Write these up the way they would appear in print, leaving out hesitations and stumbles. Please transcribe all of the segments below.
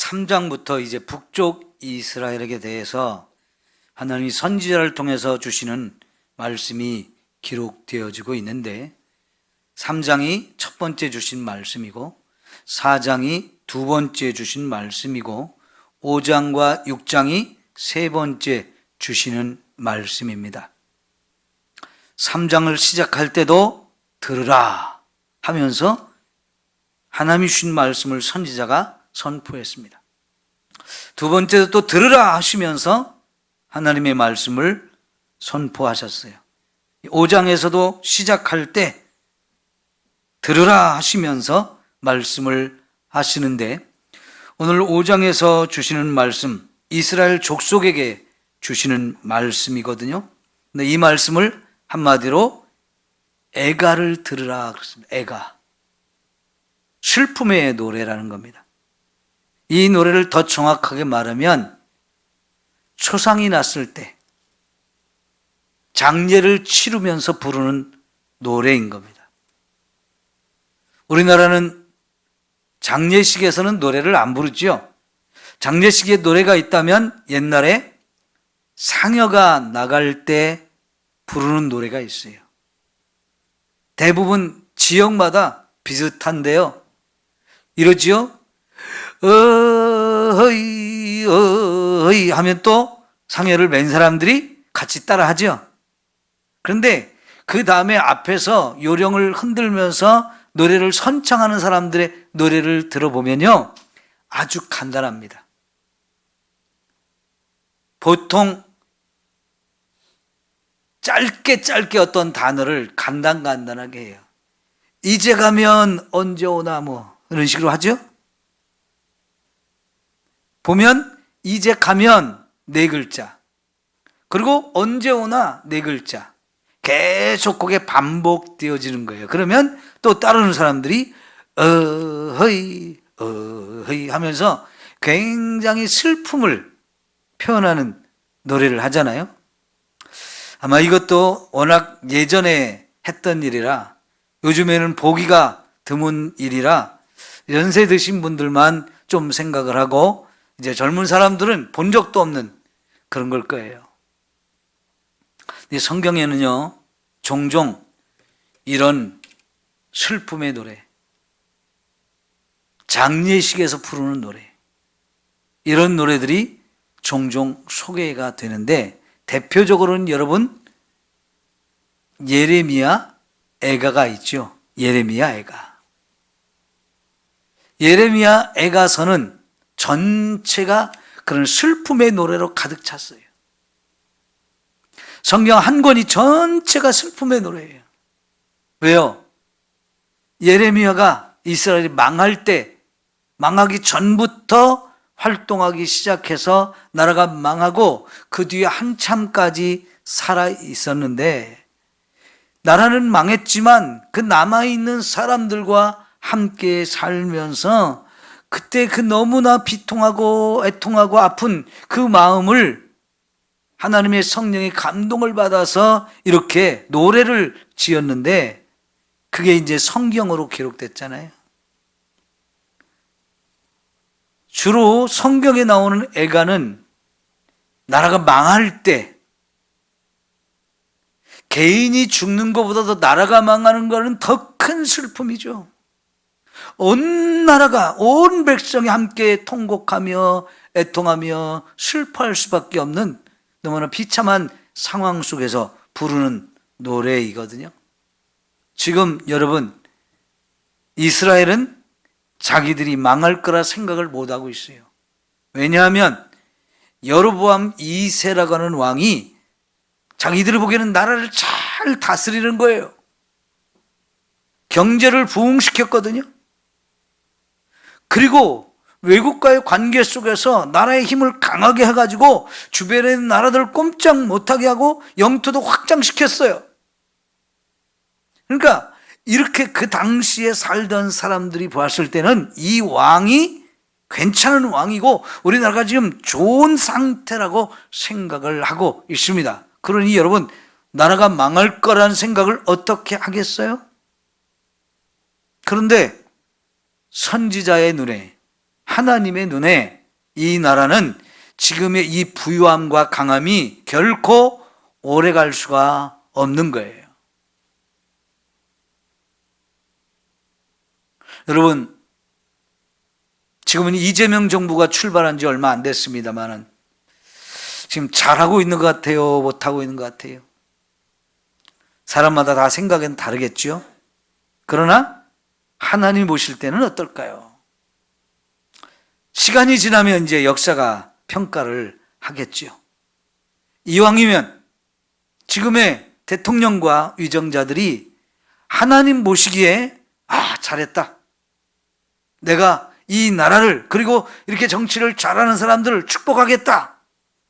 3장부터 이제 북쪽 이스라엘에게 대해서 하나님이 선지자를 통해서 주시는 말씀이 기록되어지고 있는데 3장이 첫 번째 주신 말씀이고 4장이 두 번째 주신 말씀이고 5장과 6장이 세 번째 주시는 말씀입니다. 3장을 시작할 때도 들으라 하면서 하나님이 주신 말씀을 선지자가 선포했습니다. 두 번째도 또 들으라 하시면서 하나님의 말씀을 선포하셨어요. 5장에서도 시작할 때 들으라 하시면서 말씀을 하시는데 오늘 5장에서 주시는 말씀, 이스라엘 족속에게 주시는 말씀이거든요. 근데 이 말씀을 한마디로 애가를 들으라 그랬습니다. 애가. 슬픔의 노래라는 겁니다. 이 노래를 더 정확하게 말하면 초상이 났을 때 장례를 치르면서 부르는 노래인 겁니다. 우리나라는 장례식에서는 노래를 안 부르죠. 장례식에 노래가 있다면 옛날에 상여가 나갈 때 부르는 노래가 있어요. 대부분 지역마다 비슷한데요. 이러지요. 어허이 어허이 하면 또 상여를 맨 사람들이 같이 따라 하죠. 그런데 그 다음에 앞에서 요령을 흔들면서 노래를 선창하는 사람들의 노래를 들어보면요, 아주 간단합니다. 보통 짧게 어떤 단어를 간단하게 해요. 이제 가면 언제 오나 뭐 이런 식으로 하죠. 보면 이제 가면 네 글자, 그리고 언제 오나 네 글자, 계속 그게 반복되어지는 거예요. 그러면 또 따르는 사람들이 어허이 어허이 하면서 굉장히 슬픔을 표현하는 노래를 하잖아요. 아마 이것도 워낙 예전에 했던 일이라 요즘에는 보기가 드문 일이라 연세 드신 분들만 좀 생각을 하고 이제 젊은 사람들은 본 적도 없는 그런 걸 거예요. 성경에는요, 종종 이런 슬픔의 노래, 장례식에서 부르는 노래, 이런 노래들이 종종 소개가 되는데 대표적으로는 여러분 예레미야 애가가 있죠. 예레미야 애가. 예레미야 애가서는 전체가 그런 슬픔의 노래로 가득 찼어요. 성경 한 권이 전체가 슬픔의 노래예요. 왜요? 예레미야가 이스라엘이 망할 때, 망하기 전부터 활동하기 시작해서 나라가 망하고 그 뒤에 한참까지 살아 있었는데 나라는 망했지만 그 남아있는 사람들과 함께 살면서 그때 그 너무나 비통하고 애통하고 아픈 그 마음을 하나님의 성령의 감동을 받아서 이렇게 노래를 지었는데 그게 이제 성경으로 기록됐잖아요. 주로 성경에 나오는 애가는 나라가 망할 때, 개인이 죽는 것보다도 나라가 망하는 것은 더 큰 슬픔이죠. 온 나라가, 온 백성이 함께 통곡하며 애통하며 슬퍼할 수밖에 없는 너무나 비참한 상황 속에서 부르는 노래이거든요. 지금 여러분, 이스라엘은 자기들이 망할 거라 생각을 못하고 있어요. 왜냐하면 여로보암 2세라고 하는 왕이 자기들이 보기에는 나라를 잘 다스리는 거예요. 경제를 부흥시켰거든요. 그리고 외국과의 관계 속에서 나라의 힘을 강하게 해가지고 주변의 나라들을 꼼짝 못하게 하고 영토도 확장시켰어요. 그러니까 이렇게 그 당시에 살던 사람들이 보았을 때는 이 왕이 괜찮은 왕이고 우리나라가 지금 좋은 상태라고 생각을 하고 있습니다. 그러니 여러분, 나라가 망할 거라는 생각을 어떻게 하겠어요? 그런데 선지자의 눈에 하나님의 눈에 이 나라는 지금의 이 부유함과 강함이 결코 오래 갈 수가 없는 거예요. 여러분, 지금은 이재명 정부가 출발한 지 얼마 안 됐습니다만 지금 잘하고 있는 것 같아요? 못하고 있는 것 같아요? 사람마다 다 생각은 다르겠죠? 그러나 하나님 보실 때는 어떨까요? 시간이 지나면 이제 역사가 평가를 하겠죠. 이왕이면 지금의 대통령과 위정자들이 하나님 보시기에 잘했다. 내가 이 나라를 그리고 이렇게 정치를 잘하는 사람들을 축복하겠다.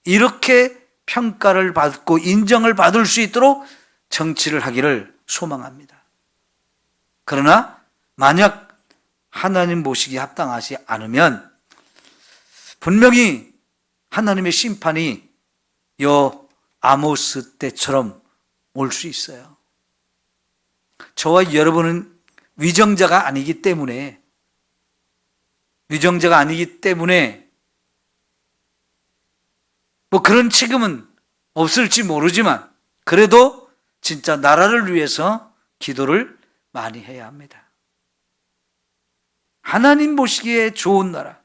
이렇게 평가를 받고 인정을 받을 수 있도록 정치를 하기를 소망합니다. 그러나 만약 하나님 보시기에 합당하지 않으면 분명히 하나님의 심판이 요 아모스 때처럼 올 수 있어요. 저와 여러분은 위정자가 아니기 때문에 뭐 그런 책임은 없을지 모르지만 그래도 진짜 나라를 위해서 기도를 많이 해야 합니다. 하나님 보시기에 좋은 나라,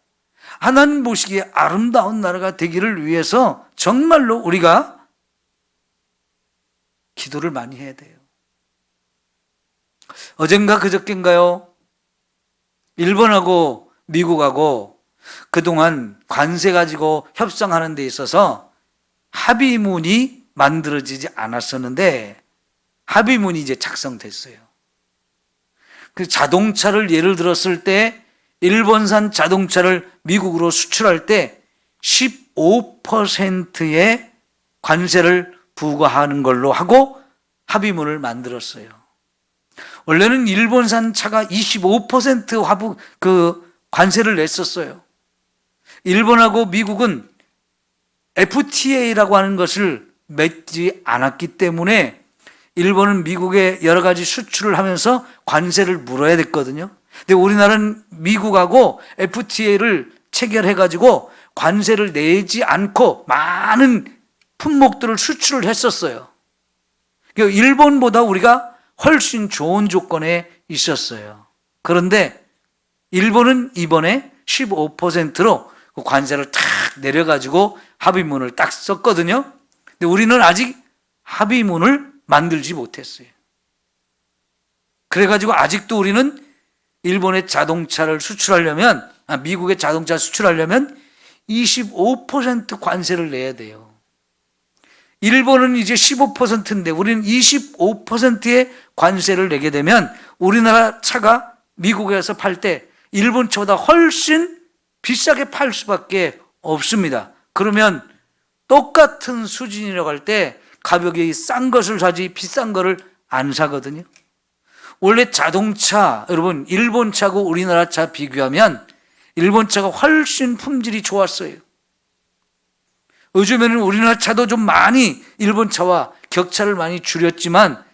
하나님 보시기에 아름다운 나라가 되기를 위해서 정말로 우리가 기도를 많이 해야 돼요. 어젠가 그저께인가요? 일본하고 미국하고 그동안 관세 가지고 협상하는 데 있어서 합의문이 만들어지지 않았었는데 합의문이 이제 작성됐어요. 그 자동차를 예를 들었을 때 일본산 자동차를 미국으로 수출할 때 15%의 관세를 부과하는 걸로 하고 합의문을 만들었어요. 원래는 일본산 차가 25% 관세를 냈었어요. 일본하고 미국은 FTA라고 하는 것을 맺지 않았기 때문에 일본은 미국에 여러 가지 수출을 하면서 관세를 물어야 됐거든요. 근데 우리나라는 미국하고 FTA를 체결해가지고 관세를 내지 않고 많은 품목들을 수출을 했었어요. 일본보다 우리가 훨씬 좋은 조건에 있었어요. 그런데 일본은 이번에 15%로 관세를 탁 내려가지고 합의문을 딱 썼거든요. 근데 우리는 아직 합의문을 만들지 못했어요. 그래가지고 아직도 우리는 일본의 자동차를 수출하려면, 미국의 자동차 수출하려면 25% 관세를 내야 돼요. 일본은 이제 15%인데 우리는 25%의 관세를 내게 되면 우리나라 차가 미국에서 팔 때 일본 차보다 훨씬 비싸게 팔 수밖에 없습니다. 그러면 똑같은 수준이라고 할 때 가격이 싼 것을 사지 비싼 거를 안 사거든요. 원래 자동차, 여러분 일본 차고 우리나라 차 비교하면 일본 차가 훨씬 품질이 좋았어요. 요즘에는 우리나라 차도 좀 많이 일본 차와 격차를 많이 줄였지만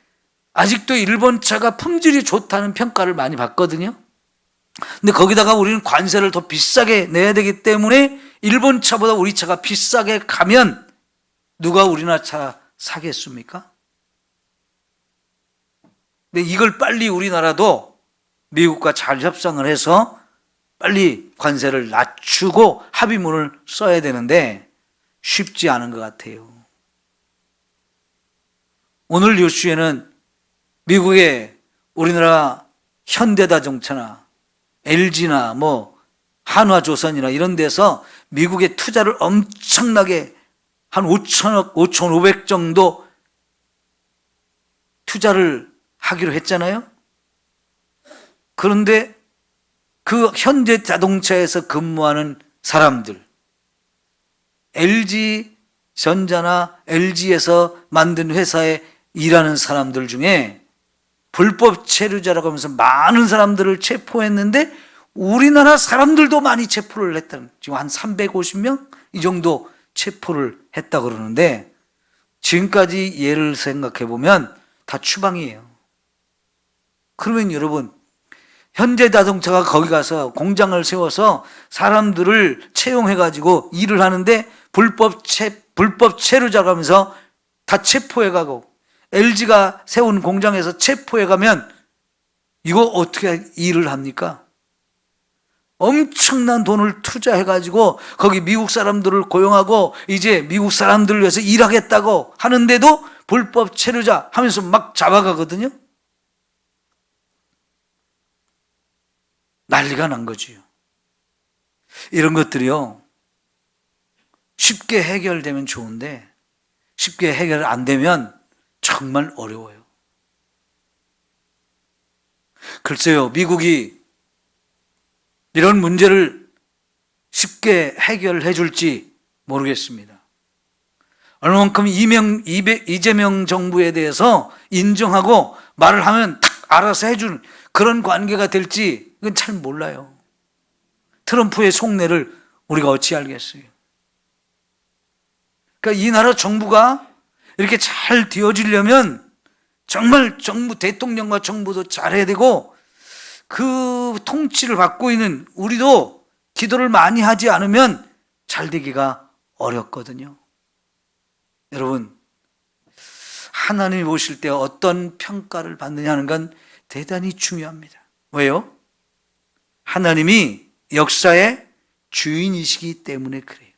아직도 일본 차가 품질이 좋다는 평가를 많이 받거든요. 근데 거기다가 우리는 관세를 더 비싸게 내야 되기 때문에 일본 차보다 우리 차가 비싸게 가면 누가 우리나라 차 사겠습니까? 근데 이걸 빨리 우리나라도 미국과 잘 협상을 해서 빨리 관세를 낮추고 합의문을 써야 되는데 쉽지 않은 것 같아요. 오늘 뉴스에는 미국의 우리나라 현대자동차나 LG나 한화조선이나 이런 데서 미국의 투자를 엄청나게 한 5천억, 5,500 정도 투자를 하기로 했잖아요. 그런데 그 현대자동차에서 근무하는 사람들, LG전자나 LG에서 만든 회사에 일하는 사람들 중에 불법 체류자라고 하면서 많은 사람들을 체포했는데 우리나라 사람들도 많이 체포를 했다는, 지금 한 350명 이 정도 체포를 했다 그러는데 지금까지 예를 생각해 보면 다 추방이에요. 그러면 여러분 현대자동차가 거기 가서 공장을 세워서 사람들을 채용해가지고 일을 하는데 불법 체류자가면서 다 체포해가고, LG가 세운 공장에서 체포해가면 이거 어떻게 일을 합니까? 엄청난 돈을 투자해가지고 거기 미국 사람들을 고용하고 이제 미국 사람들을 위해서 일하겠다고 하는데도 불법 체류자 하면서 막 잡아가거든요. 난리가 난 거지요. 이런 것들이요, 쉽게 해결되면 좋은데 쉽게 해결 안 되면 정말 어려워요. 글쎄요, 미국이 이런 문제를 쉽게 해결해 줄지 모르겠습니다. 얼마만큼 이재명 정부에 대해서 인정하고 말을 하면 탁 알아서 해주는 그런 관계가 될지 이건 잘 몰라요. 트럼프의 속내를 우리가 어찌 알겠어요. 그러니까 이 나라 정부가 이렇게 잘 되어지려면 정말 정부, 대통령과 정부도 잘해야 되고, 그 통치를 받고 있는 우리도 기도를 많이 하지 않으면 잘 되기가 어렵거든요. 여러분, 하나님이 보실 때 어떤 평가를 받느냐 하는 건 대단히 중요합니다. 왜요? 하나님이 역사의 주인이시기 때문에 그래요.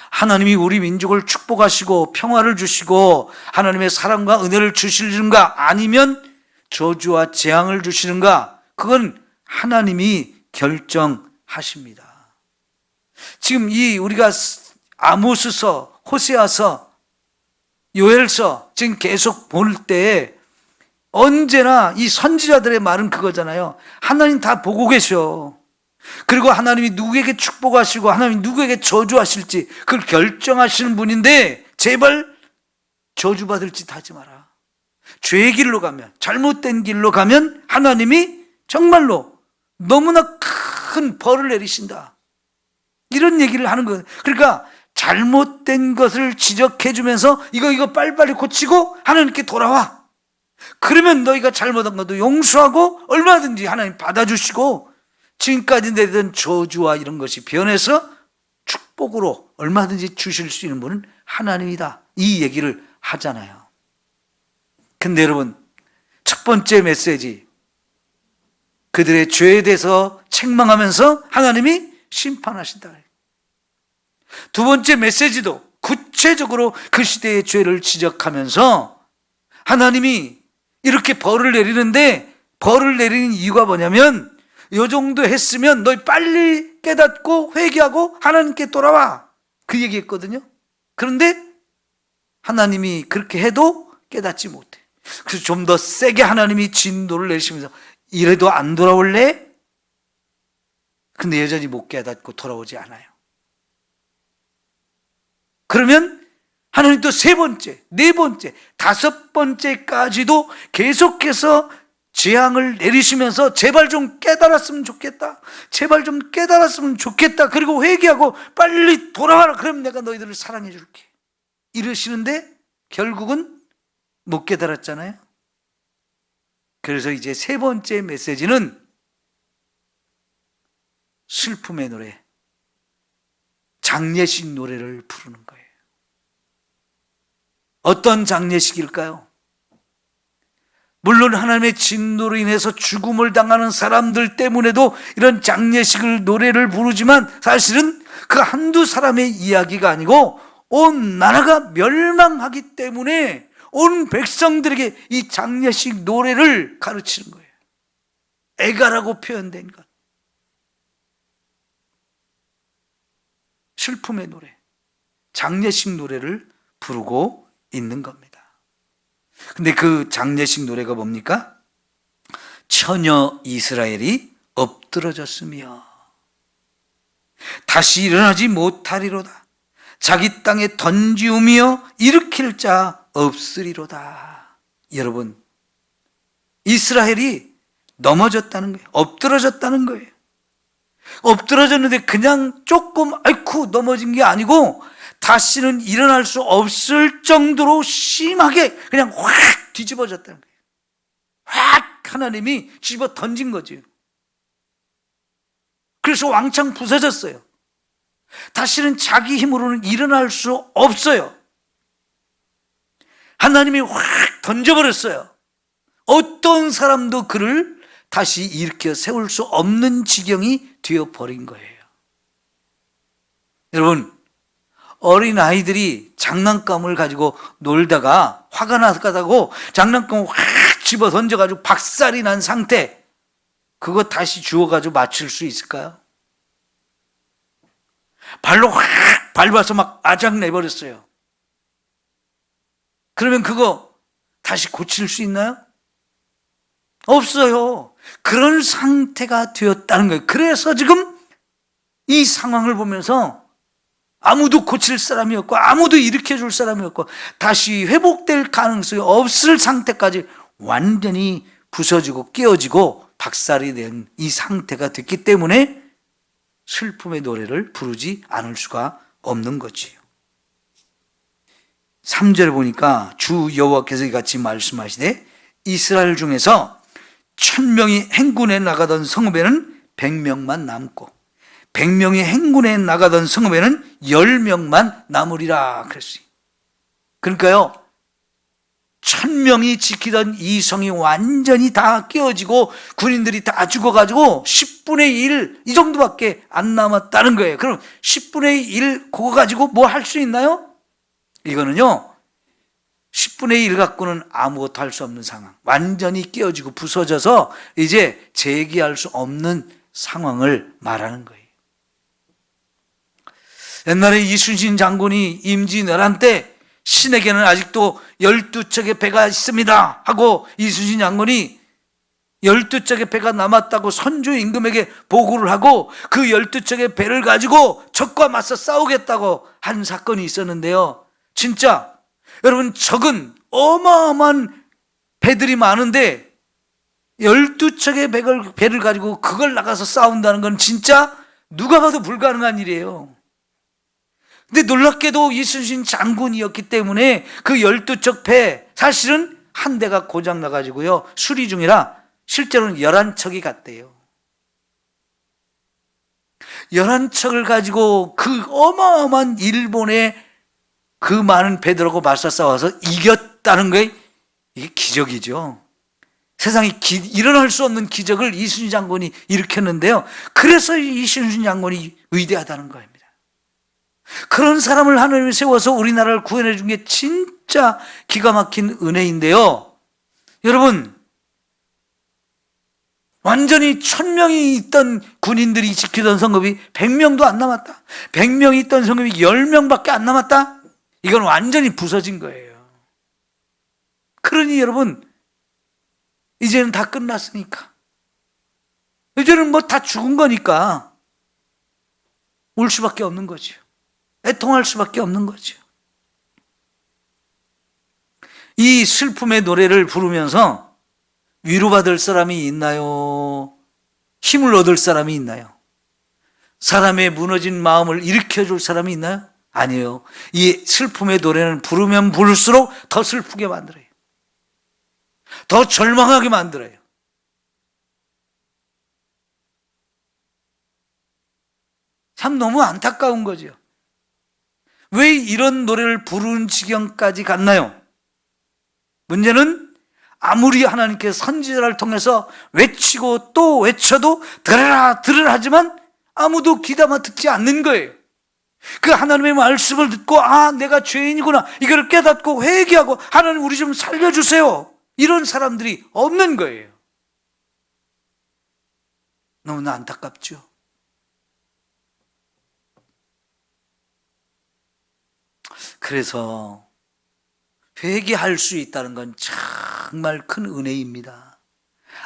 하나님이 우리 민족을 축복하시고 평화를 주시고 하나님의 사랑과 은혜를 주시는가, 아니면 저주와 재앙을 주시는가, 그건 하나님이 결정하십니다. 지금 우리가 아모스서, 호세아서, 요엘서 지금 계속 볼 때 언제나 이 선지자들의 말은 그거잖아요. 하나님 다 보고 계셔. 그리고 하나님이 누구에게 축복하시고 하나님이 누구에게 저주하실지 그걸 결정하시는 분인데, 제발 저주받을 짓 하지 마라. 죄의 길로 가면, 잘못된 길로 가면 하나님이 정말로 너무나 큰 벌을 내리신다, 이런 얘기를 하는 거예요. 그러니까 잘못된 것을 지적해 주면서 이거 빨리빨리 고치고 하나님께 돌아와. 그러면 너희가 잘못한 것도 용서하고 얼마든지 하나님 받아주시고, 지금까지 내던 저주와 이런 것이 변해서 축복으로 얼마든지 주실 수 있는 분은 하나님이다, 이 얘기를 하잖아요. 근데 여러분, 첫 번째 메시지, 그들의 죄에 대해서 책망하면서 하나님이 심판하신다. 두 번째 메시지도 구체적으로 그 시대의 죄를 지적하면서 하나님이 이렇게 벌을 내리는데, 벌을 내리는 이유가 뭐냐면, 이 정도 했으면 너희 빨리 깨닫고 회개하고 하나님께 돌아와, 그 얘기했거든요. 그런데 하나님이 그렇게 해도 깨닫지 못해. 그래서 좀 더 세게 하나님이 진도를 내리시면서 이래도 안 돌아올래? 근데 여전히 못 깨닫고 돌아오지 않아요. 그러면 하나님 또 세 번째, 네 번째, 다섯 번째까지도 계속해서 재앙을 내리시면서 제발 좀 깨달았으면 좋겠다, 제발 좀 깨달았으면 좋겠다, 그리고 회개하고 빨리 돌아와라, 그럼 내가 너희들을 사랑해 줄게, 이러시는데 결국은 못 깨달았잖아요. 그래서 이제 세 번째 메시지는 슬픔의 노래, 장례식 노래를 부르는 거예요. 어떤 장례식일까요? 물론 하나님의 진노로 인해서 죽음을 당하는 사람들 때문에도 이런 장례식을, 노래를 부르지만 사실은 그 한두 사람의 이야기가 아니고 온 나라가 멸망하기 때문에 온 백성들에게 이 장례식 노래를 가르치는 거예요. 애가라고 표현된 것, 슬픔의 노래, 장례식 노래를 부르고 있는 겁니다. 근데 그 장례식 노래가 뭡니까? 처녀 이스라엘이 엎드러졌으며 다시 일어나지 못하리로다. 자기 땅에 던지우며 일으킬 자 없으리로다. 여러분, 이스라엘이 넘어졌다는 거예요. 엎드러졌다는 거예요. 엎드러졌는데 그냥 조금 아이쿠 넘어진 게 아니고 다시는 일어날 수 없을 정도로 심하게 그냥 확 뒤집어졌다는 거예요. 확 하나님이 집어 던진 거죠. 그래서 왕창 부서졌어요. 다시는 자기 힘으로는 일어날 수 없어요. 하나님이 확 던져버렸어요. 어떤 사람도 그를 다시 일으켜 세울 수 없는 지경이 되어버린 거예요. 여러분, 어린아이들이 장난감을 가지고 놀다가 화가 나다고 장난감을 확 집어 던져가지고 박살이 난 상태, 그거 다시 주워가지고 맞출 수 있을까요? 발로 확 밟아서 막 아작 내버렸어요. 그러면 그거 다시 고칠 수 있나요? 없어요. 그런 상태가 되었다는 거예요. 그래서 지금 이 상황을 보면서 아무도 고칠 사람이 없고 아무도 일으켜 줄 사람이 없고 다시 회복될 가능성이 없을 상태까지 완전히 부서지고 깨어지고 박살이 된 이 상태가 됐기 때문에 슬픔의 노래를 부르지 않을 수가 없는 거지요. 3절에 보니까 주 여호와께서 이같이 말씀하시되 이스라엘 중에서 1000명이 행군에 나가던 성읍에는 100명만 남고 100명이 행군에 나가던 성읍에는 10명만 남으리라 그랬어요. 그러니까요, 1000명이 지키던 이 성이 완전히 다 깨어지고 군인들이 다 죽어가지고 10분의 1 이 정도밖에 안 남았다는 거예요. 그럼 10분의 1 그거 가지고 뭐 할 수 있나요? 이거는요, 10분의 1 갖고는 아무것도 할 수 없는 상황, 완전히 깨어지고 부서져서 이제 재기할 수 없는 상황을 말하는 거예요. 옛날에 이순신 장군이 임진왜란 때 신에게는 아직도 12척의 배가 있습니다 하고 이순신 장군이 12척의 배가 남았다고 선조 임금에게 보고를 하고 그 12척의 배를 가지고 적과 맞서 싸우겠다고 한 사건이 있었는데요. 진짜 여러분, 적은 어마어마한 배들이 많은데 12척의 배를 가지고 그걸 나가서 싸운다는 건 진짜 누가 봐도 불가능한 일이에요. 근데 놀랍게도 이순신 장군이었기 때문에 그 12척 배, 사실은 한 대가 고장 나가지고요, 수리 중이라 실제로는 11척이 갔대요. 11척을 가지고 그 어마어마한 일본의 그 많은 배들하고 맞서 싸워서 이겼다는 게 이게 기적이죠. 세상에 일어날 수 없는 기적을 이순신 장군이 일으켰는데요. 그래서 이순신 장군이 위대하다는 겁니다. 그런 사람을 하나님이 세워서 우리나라를 구원해 준 게 진짜 기가 막힌 은혜인데요. 여러분, 완전히 1000명이 있던 군인들이 지키던 성읍이 100명도 안 남았다. 100명이 있던 성읍이 10명밖에 안 남았다. 이건 완전히 부서진 거예요. 그러니 여러분, 이제는 다 끝났으니까, 이제는 뭐 다 죽은 거니까 울 수밖에 없는 거죠. 애통할 수밖에 없는 거죠. 이 슬픔의 노래를 부르면서 위로받을 사람이 있나요? 힘을 얻을 사람이 있나요? 사람의 무너진 마음을 일으켜줄 사람이 있나요? 아니에요. 이 슬픔의 노래는 부르면 부를수록 더 슬프게 만들어요. 더 절망하게 만들어요. 참 너무 안타까운 거죠. 왜 이런 노래를 부르는 지경까지 갔나요? 문제는 아무리 하나님께서 선지자를 통해서 외치고 또 외쳐도 들으라 들으라 하지만 아무도 귀담아 듣지 않는 거예요. 그 하나님의 말씀을 듣고 내가 죄인이구나, 이걸 깨닫고 회개하고 하나님 우리 좀 살려주세요, 이런 사람들이 없는 거예요. 너무나 안타깝죠. 그래서 회개할 수 있다는 건 정말 큰 은혜입니다.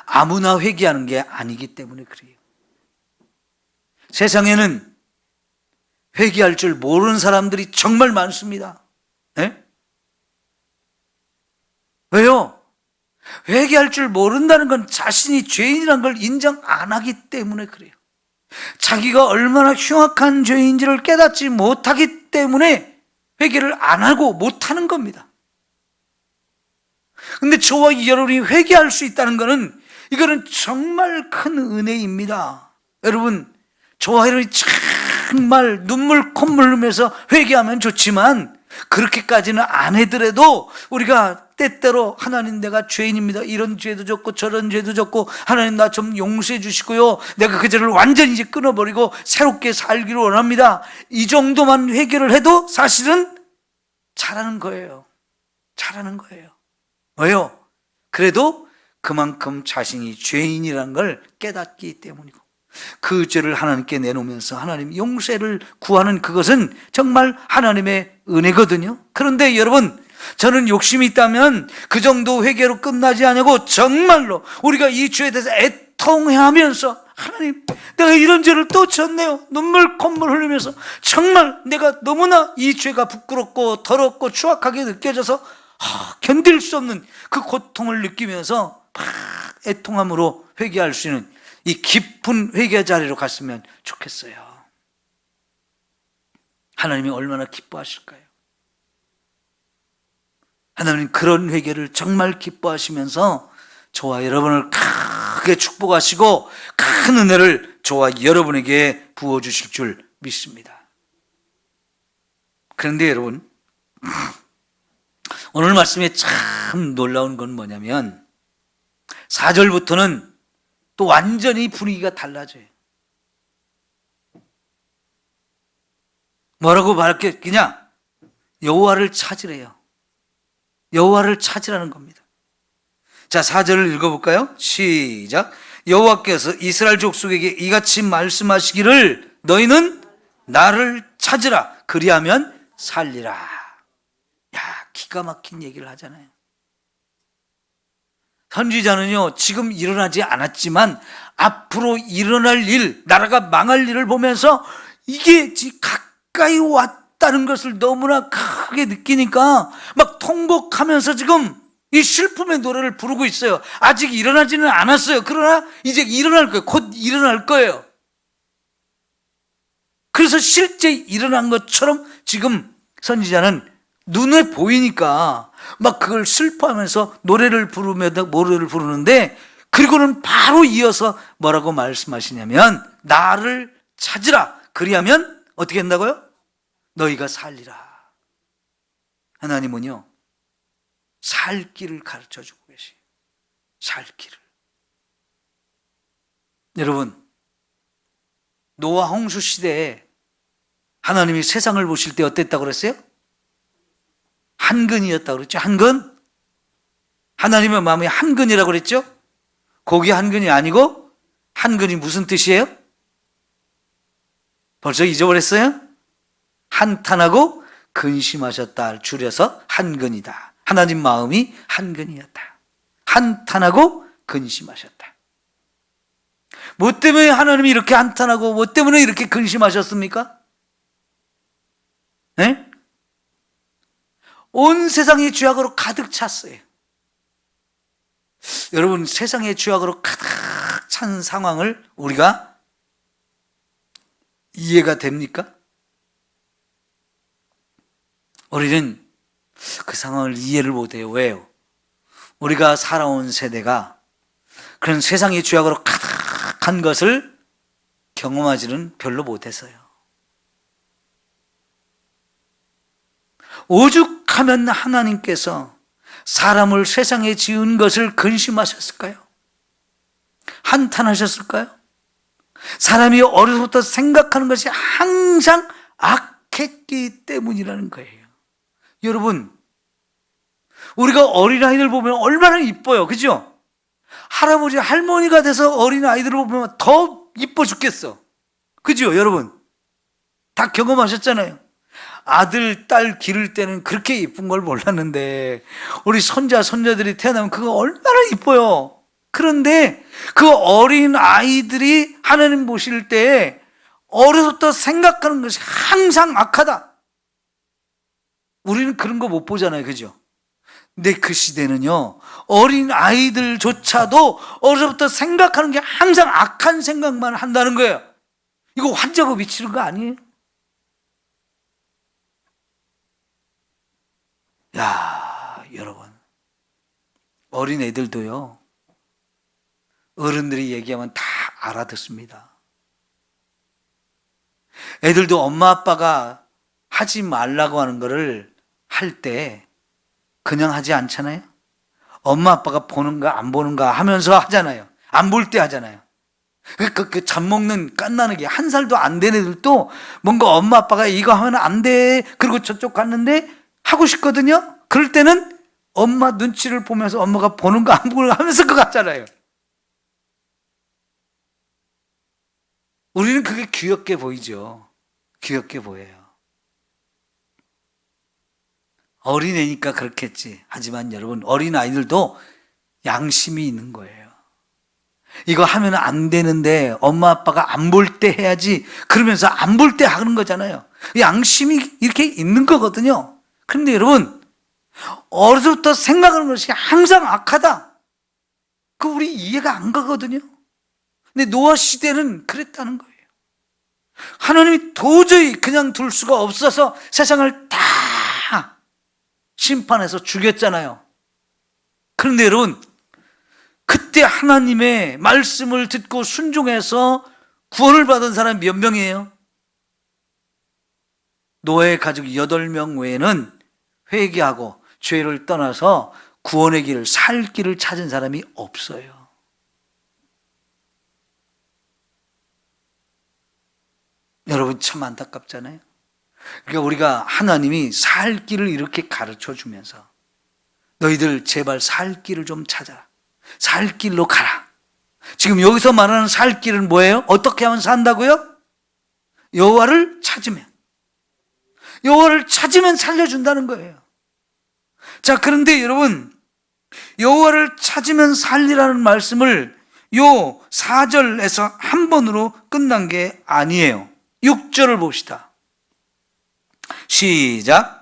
아무나 회개하는 게 아니기 때문에 그래요. 세상에는 회개할 줄 모르는 사람들이 정말 많습니다. 네? 왜요? 회개할 줄 모른다는 건 자신이 죄인이라는 걸 인정 안 하기 때문에 그래요. 자기가 얼마나 흉악한 죄인지를 깨닫지 못하기 때문에 회개를 안 하고 못하는 겁니다. 근데 저와 여러분이 회개할 수 있다는 것은 이거는 정말 큰 은혜입니다. 여러분, 저와 여러분이 정말 눈물 콧물 흘리면서 회개하면 좋지만 그렇게까지는 안 해더라도 우리가 때때로 하나님, 내가 죄인입니다, 이런 죄도 졌고 저런 죄도 졌고 하나님 나 좀 용서해 주시고요, 내가 그 죄를 완전히 이제 끊어버리고 새롭게 살기를 원합니다, 이 정도만 회개를 해도 사실은 잘하는 거예요. 잘하는 거예요. 왜요? 그래도 그만큼 자신이 죄인이라는 걸 깨닫기 때문이고, 그 죄를 하나님께 내놓으면서 하나님 용서를 구하는 그것은 정말 하나님의 은혜거든요. 그런데 여러분, 저는 욕심이 있다면 그 정도 회개로 끝나지 않고 정말로 우리가 이 죄에 대해서 애통해하면서, 하나님 내가 이런 죄를 또 졌네요, 눈물 콧물 흘리면서 정말 내가 너무나 이 죄가 부끄럽고 더럽고 추악하게 느껴져서 견딜 수 없는 그 고통을 느끼면서 막 애통함으로 회개할 수 있는 이 깊은 회개 자리로 갔으면 좋겠어요. 하나님이 얼마나 기뻐하실까요? 하나님 그런 회개를 정말 기뻐하시면서 저와 여러분을 크게 축복하시고 큰 은혜를 저와 여러분에게 부어주실 줄 믿습니다. 그런데 여러분, 오늘 말씀에 참 놀라운 건 뭐냐면 4절부터는 또 완전히 분위기가 달라져요. 뭐라고 말했겠냐? 여호와를 찾으래요. 여호와를 찾으라는 겁니다. 자, 4절을 읽어볼까요? 시작. 여호와께서 이스라엘 족속에게 이같이 말씀하시기를 너희는 나를 찾으라, 그리하면 살리라. 야, 기가 막힌 얘기를 하잖아요. 선지자는요, 지금 일어나지 않았지만 앞으로 일어날 일, 나라가 망할 일을 보면서 이게 가까이 왔다는 것을 너무나 크게 느끼니까 막 통곡하면서 지금 이 슬픔의 노래를 부르고 있어요. 아직 일어나지는 않았어요. 그러나 이제 일어날 거예요. 곧 일어날 거예요. 그래서 실제 일어난 것처럼 지금 선지자는 눈에 보이니까 막 그걸 슬퍼하면서 노래를 부르는데, 그리고는 바로 이어서 뭐라고 말씀하시냐면 나를 찾으라, 그리하면 어떻게 한다고요? 너희가 살리라. 하나님은요, 살 길을 가르쳐주고 계시. 살 길을. 여러분, 노아 홍수 시대에 하나님이 세상을 보실 때 어땠다고 그랬어요? 한근이었다고 그랬죠. 한근. 하나님의 마음이 한근이라고 그랬죠. 고기 한근이 아니고 한근이 무슨 뜻이에요? 벌써 잊어버렸어요? 한탄하고 근심하셨다, 줄여서 한근이다. 하나님 마음이 한근이었다. 한탄하고 근심하셨다. 뭐 때문에 하나님이 이렇게 한탄하고 뭐 때문에 이렇게 근심하셨습니까? 네? 온 세상이 죄악으로 가득 찼어요. 여러분, 세상의 죄악으로 가득 찬 상황을 우리가 이해가 됩니까? 우리는 그 상황을 이해를 못해요. 왜요? 우리가 살아온 세대가 그런 세상의 죄악으로 가득한 것을 경험하지는 별로 못해서요. 오죽하면 하나님께서 사람을 세상에 지은 것을 근심하셨을까요? 한탄하셨을까요? 사람이 어려서부터 생각하는 것이 항상 악했기 때문이라는 거예요. 여러분, 우리가 어린아이들 보면 얼마나 이뻐요. 그죠? 할아버지, 할머니가 돼서 어린아이들을 보면 더 이뻐 죽겠어. 그죠? 여러분, 다 경험하셨잖아요. 아들, 딸 기를 때는 그렇게 이쁜 걸 몰랐는데 우리 손자, 손녀들이 태어나면 그거 얼마나 이뻐요. 그런데 그 어린 아이들이 하나님 보실 때 어려서부터 생각하는 것이 항상 악하다. 우리는 그런 거 못 보잖아요. 그죠? 근데 그 시대는요, 어린 아이들조차도 어려서부터 생각하는 게 항상 악한 생각만 한다는 거예요. 이거 환자가 미치는 거 아니에요? 야, 여러분, 어린 애들도요, 어른들이 얘기하면 다 알아듣습니다. 애들도 엄마 아빠가 하지 말라고 하는 거를 할 때 그냥 하지 않잖아요. 엄마 아빠가 보는가 안 보는가 하면서 하잖아요. 안 볼 때 하잖아요. 그 잡먹는 깐나는 게 1살도 안 된 애들도 뭔가 엄마 아빠가 이거 하면 안 돼. 그리고 저쪽 갔는데 하고 싶거든요. 그럴 때는 엄마 눈치를 보면서 엄마가 보는가 안 보는가 하면서 그거 같잖아요. 우리는 그게 귀엽게 보이죠. 귀엽게 보여요. 어린애니까 그렇겠지. 하지만 여러분, 어린아이들도 양심이 있는 거예요. 이거 하면 안 되는데 엄마 아빠가 안 볼 때 해야지. 그러면서 안 볼 때 하는 거잖아요. 양심이 이렇게 있는 거거든요. 그런데 여러분, 어려서부터 생각하는 것이 항상 악하다. 그 우리 이해가 안 가거든요. 근데 노아 시대는 그랬다는 거예요. 하나님이 도저히 그냥 둘 수가 없어서 세상을 다 심판해서 죽였잖아요. 그런데 여러분, 그때 하나님의 말씀을 듣고 순종해서 구원을 받은 사람이 몇 명이에요? 노아의 가족 8명 외에는 회개하고 죄를 떠나서 구원의 길을, 살 길을 찾은 사람이 없어요. 여러분 참 안타깝잖아요. 그러니까 우리가 하나님이 살 길을 이렇게 가르쳐 주면서 너희들 제발 살 길을 좀 찾아라. 살 길로 가라. 지금 여기서 말하는 살 길은 뭐예요? 어떻게 하면 산다고요? 여호와를 찾으면. 여호와를 찾으면 살려준다는 거예요. 자, 그런데 여러분, 여호와를 찾으면 살리라는 말씀을 요 4절에서 한 번으로 끝난 게 아니에요. 6절을 봅시다. 시작.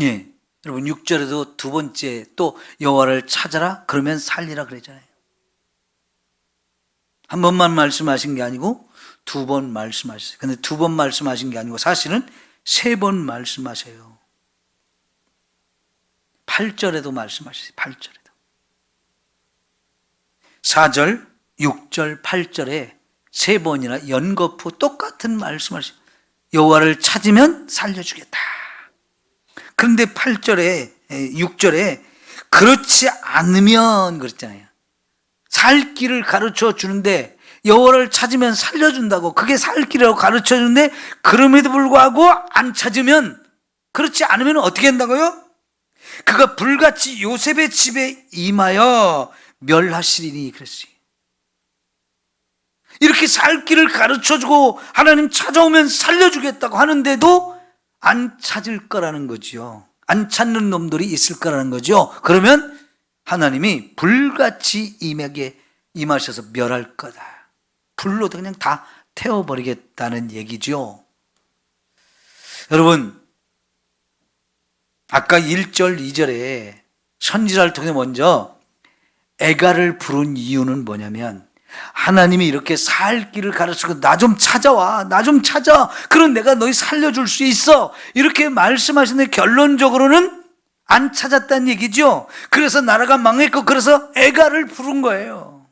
예. 여러분 6절에도 두 번째 또 여호와를 찾아라 그러면 살리라 그랬잖아요. 한 번만 말씀하신 게 아니고 두 번 말씀하셨어요. 근데 두 번 말씀하신 게 아니고 사실은 3번 말씀하셔요. 8절에도 말씀하셨어요. 8절에도. 4절, 6절, 8절에 3번이나 연거푸 똑같은 말씀하셨어요. 여호와를 찾으면 살려주겠다. 그런데 8절에, 6절에 그렇지 않으면 그랬잖아요. 살 길을 가르쳐 주는데 여호와를 찾으면 살려준다고 그게 살 길이라고 가르쳐 주는데 그럼에도 불구하고 안 찾으면 그렇지 않으면 어떻게 한다고요? 그가 불같이 요셉의 집에 임하여 멸하시리니 그랬어요. 이렇게 살 길을 가르쳐 주고 하나님 찾아오면 살려주겠다고 하는데도 안 찾을 거라는 거죠. 안 찾는 놈들이 있을 거라는 거죠. 그러면 하나님이 불같이 임하셔서 멸할 거다. 불로 그냥 다 태워버리겠다는 얘기죠. 여러분, 아까 1절, 2절에 선지자를 통해 먼저 애가를 부른 이유는 뭐냐면 하나님이 이렇게 살 길을 가르치고 나 좀 찾아와, 나 좀 찾아. 그럼 내가 너희 살려줄 수 있어. 이렇게 말씀하시는데 결론적으로는 안 찾았다는 얘기죠. 그래서 나라가 망했고 그래서 애가를 부른 거예요.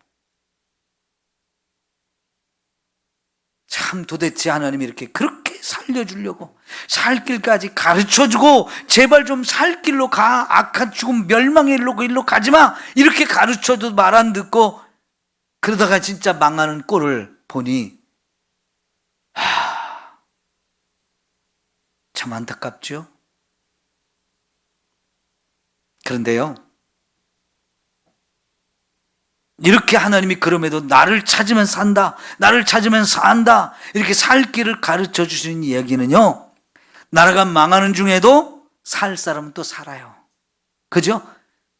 참 도대체 하나님이 이렇게 그렇게 살려주려고 살 길까지 가르쳐주고 제발 좀 살 길로 가. 악한 죽음 멸망의 일로 그 일로 가지마. 이렇게 가르쳐도 말 안 듣고 그러다가 진짜 망하는 꼴을 보니 참 안타깝죠. 그런데요, 이렇게 하나님이 그럼에도 나를 찾으면 산다, 나를 찾으면 산다 이렇게 살 길을 가르쳐 주시는 이야기는요, 나라가 망하는 중에도 살 사람은 또 살아요. 그죠?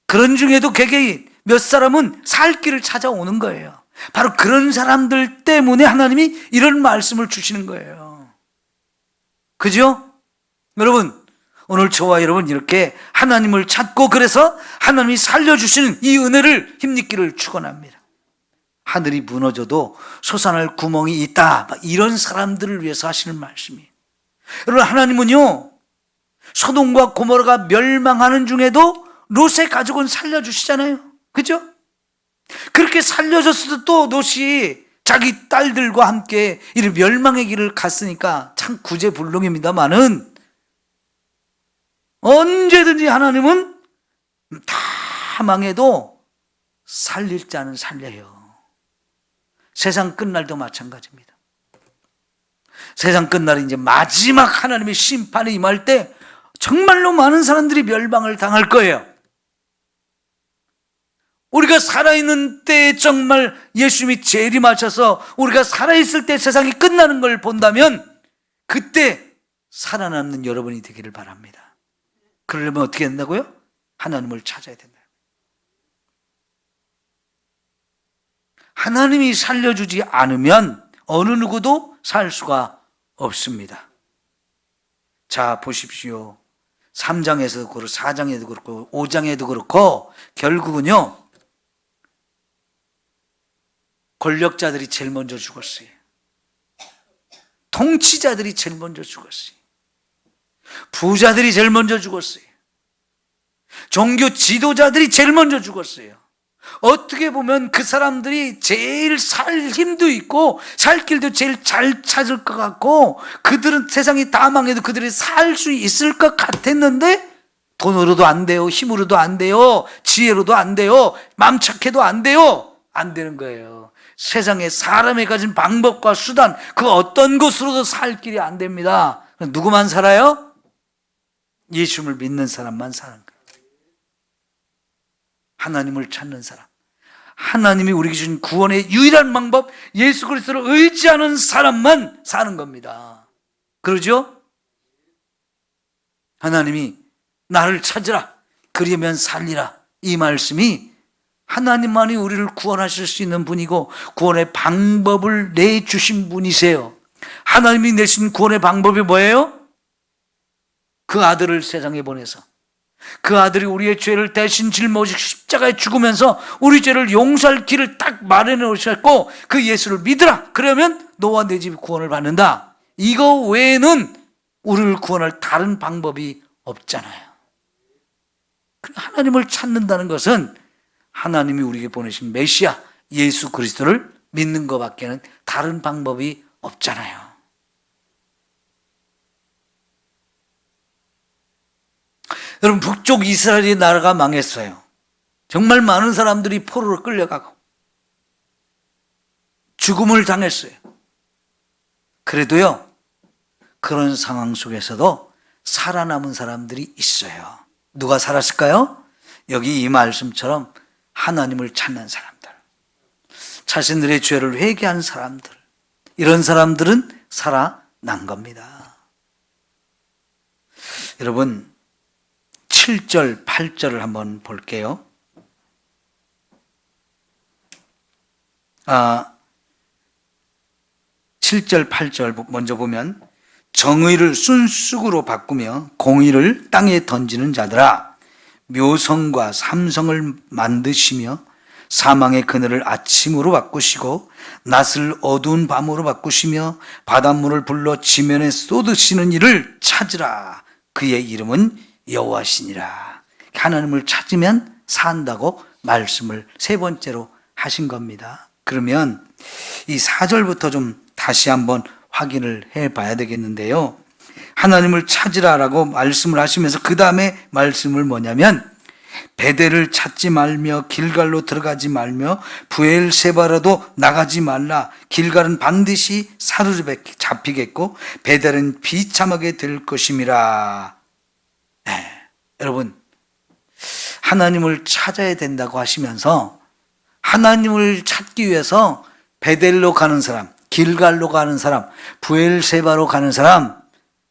그런 중에도 개개인 몇 사람은 살 길을 찾아오는 거예요. 바로 그런 사람들 때문에 하나님이 이런 말씀을 주시는 거예요. 그죠? 여러분, 오늘 저와 여러분 이렇게 하나님을 찾고 그래서 하나님이 살려주시는 이 은혜를 힘입기를 축원합니다. 하늘이 무너져도 솟아날 구멍이 있다, 이런 사람들을 위해서 하시는 말씀이에요. 여러분, 하나님은요 소돔과 고모라가 멸망하는 중에도 롯의 가족은 살려주시잖아요. 그죠? 그렇게 살려줬어도 또 롯이 자기 딸들과 함께 이 멸망의 길을 갔으니까 참 구제불능입니다만은, 언제든지 하나님은 다 망해도 살릴 자는 살려요. 세상 끝날도 마찬가지입니다. 세상 끝날이 이제 마지막 하나님의 심판이 임할 때 정말로 많은 사람들이 멸망을 당할 거예요. 우리가 살아있는 때에 정말 예수님이 재림하셔서 우리가 살아있을 때 세상이 끝나는 걸 본다면 그때 살아남는 여러분이 되기를 바랍니다. 그러려면 어떻게 된다고요? 하나님을 찾아야 된다. 하나님이 살려주지 않으면 어느 누구도 살 수가 없습니다. 자, 보십시오. 3장에서도 그렇고 4장에도 그렇고 5장에도 그렇고 결국은요 권력자들이 제일 먼저 죽었어요. 통치자들이 제일 먼저 죽었어요. 부자들이 제일 먼저 죽었어요. 종교 지도자들이 제일 먼저 죽었어요. 어떻게 보면 그 사람들이 제일 살 힘도 있고 살 길도 제일 잘 찾을 것 같고, 그들은 세상이 다 망해도 그들이 살 수 있을 것 같았는데 돈으로도 안 돼요, 힘으로도 안 돼요, 지혜로도 안 돼요, 맘 착해도 안 돼요. 안 되는 거예요. 세상에 사람이 가진 방법과 수단, 그 어떤 것으로도 살 길이 안 됩니다. 누구만 살아요? 예수님을 믿는 사람만 사는 거예요. 하나님을 찾는 사람, 하나님이 우리에게 주신 구원의 유일한 방법, 예수 그리스도를 의지하는 사람만 사는 겁니다. 그러죠? 하나님이 나를 찾으라, 그리하면 살리라, 이 말씀이 하나님만이 우리를 구원하실 수 있는 분이고 구원의 방법을 내주신 분이세요. 하나님이 내신 구원의 방법이 뭐예요? 그 아들을 세상에 보내서 그 아들이 우리의 죄를 대신 짊어지고 십자가에 죽으면서 우리 죄를 용서할 길을 딱 마련해 놓으셨고, 그 예수를 믿으라, 그러면 너와 내 집이 구원을 받는다. 이거 외에는 우리를 구원할 다른 방법이 없잖아요. 하나님을 찾는다는 것은 하나님이 우리에게 보내신 메시아 예수 그리스도를 믿는 것밖에는 다른 방법이 없잖아요. 여러분, 북쪽 이스라엘의 나라가 망했어요. 정말 많은 사람들이 포로로 끌려가고 죽음을 당했어요. 그래도요, 그런 상황 속에서도 살아남은 사람들이 있어요. 누가 살았을까요? 여기 이 말씀처럼 하나님을 찾는 사람들, 자신들의 죄를 회개한 사람들, 이런 사람들은 살아난 겁니다. 여러분, 7절, 8절을 한번 볼게요. 7절, 8절 먼저 보면, 정의를 순쑥으로 바꾸며 공의를 땅에 던지는 자들아, 묘성과 삼성을 만드시며 사망의 그늘을 아침으로 바꾸시고 낮을 어두운 밤으로 바꾸시며 바닷물을 불러 지면에 쏟으시는 이를 찾으라. 그의 이름은 여호와시니라. 하나님을 찾으면 산다고 말씀을 세 번째로 하신 겁니다. 그러면 이 4절부터 좀 다시 한번 확인을 해봐야 되겠는데요. 하나님을 찾으라라고 말씀을 하시면서 그 다음에 말씀을 뭐냐면, 베델을 찾지 말며 길갈로 들어가지 말며 브엘세바라도 나가지 말라. 길갈은 반드시 사로잡히겠고 베델은 비참하게 될 것임이라. 여러분, 하나님을 찾아야 된다고 하시면서 하나님을 찾기 위해서 베델로 가는 사람, 길갈로 가는 사람, 브엘세바로 가는 사람,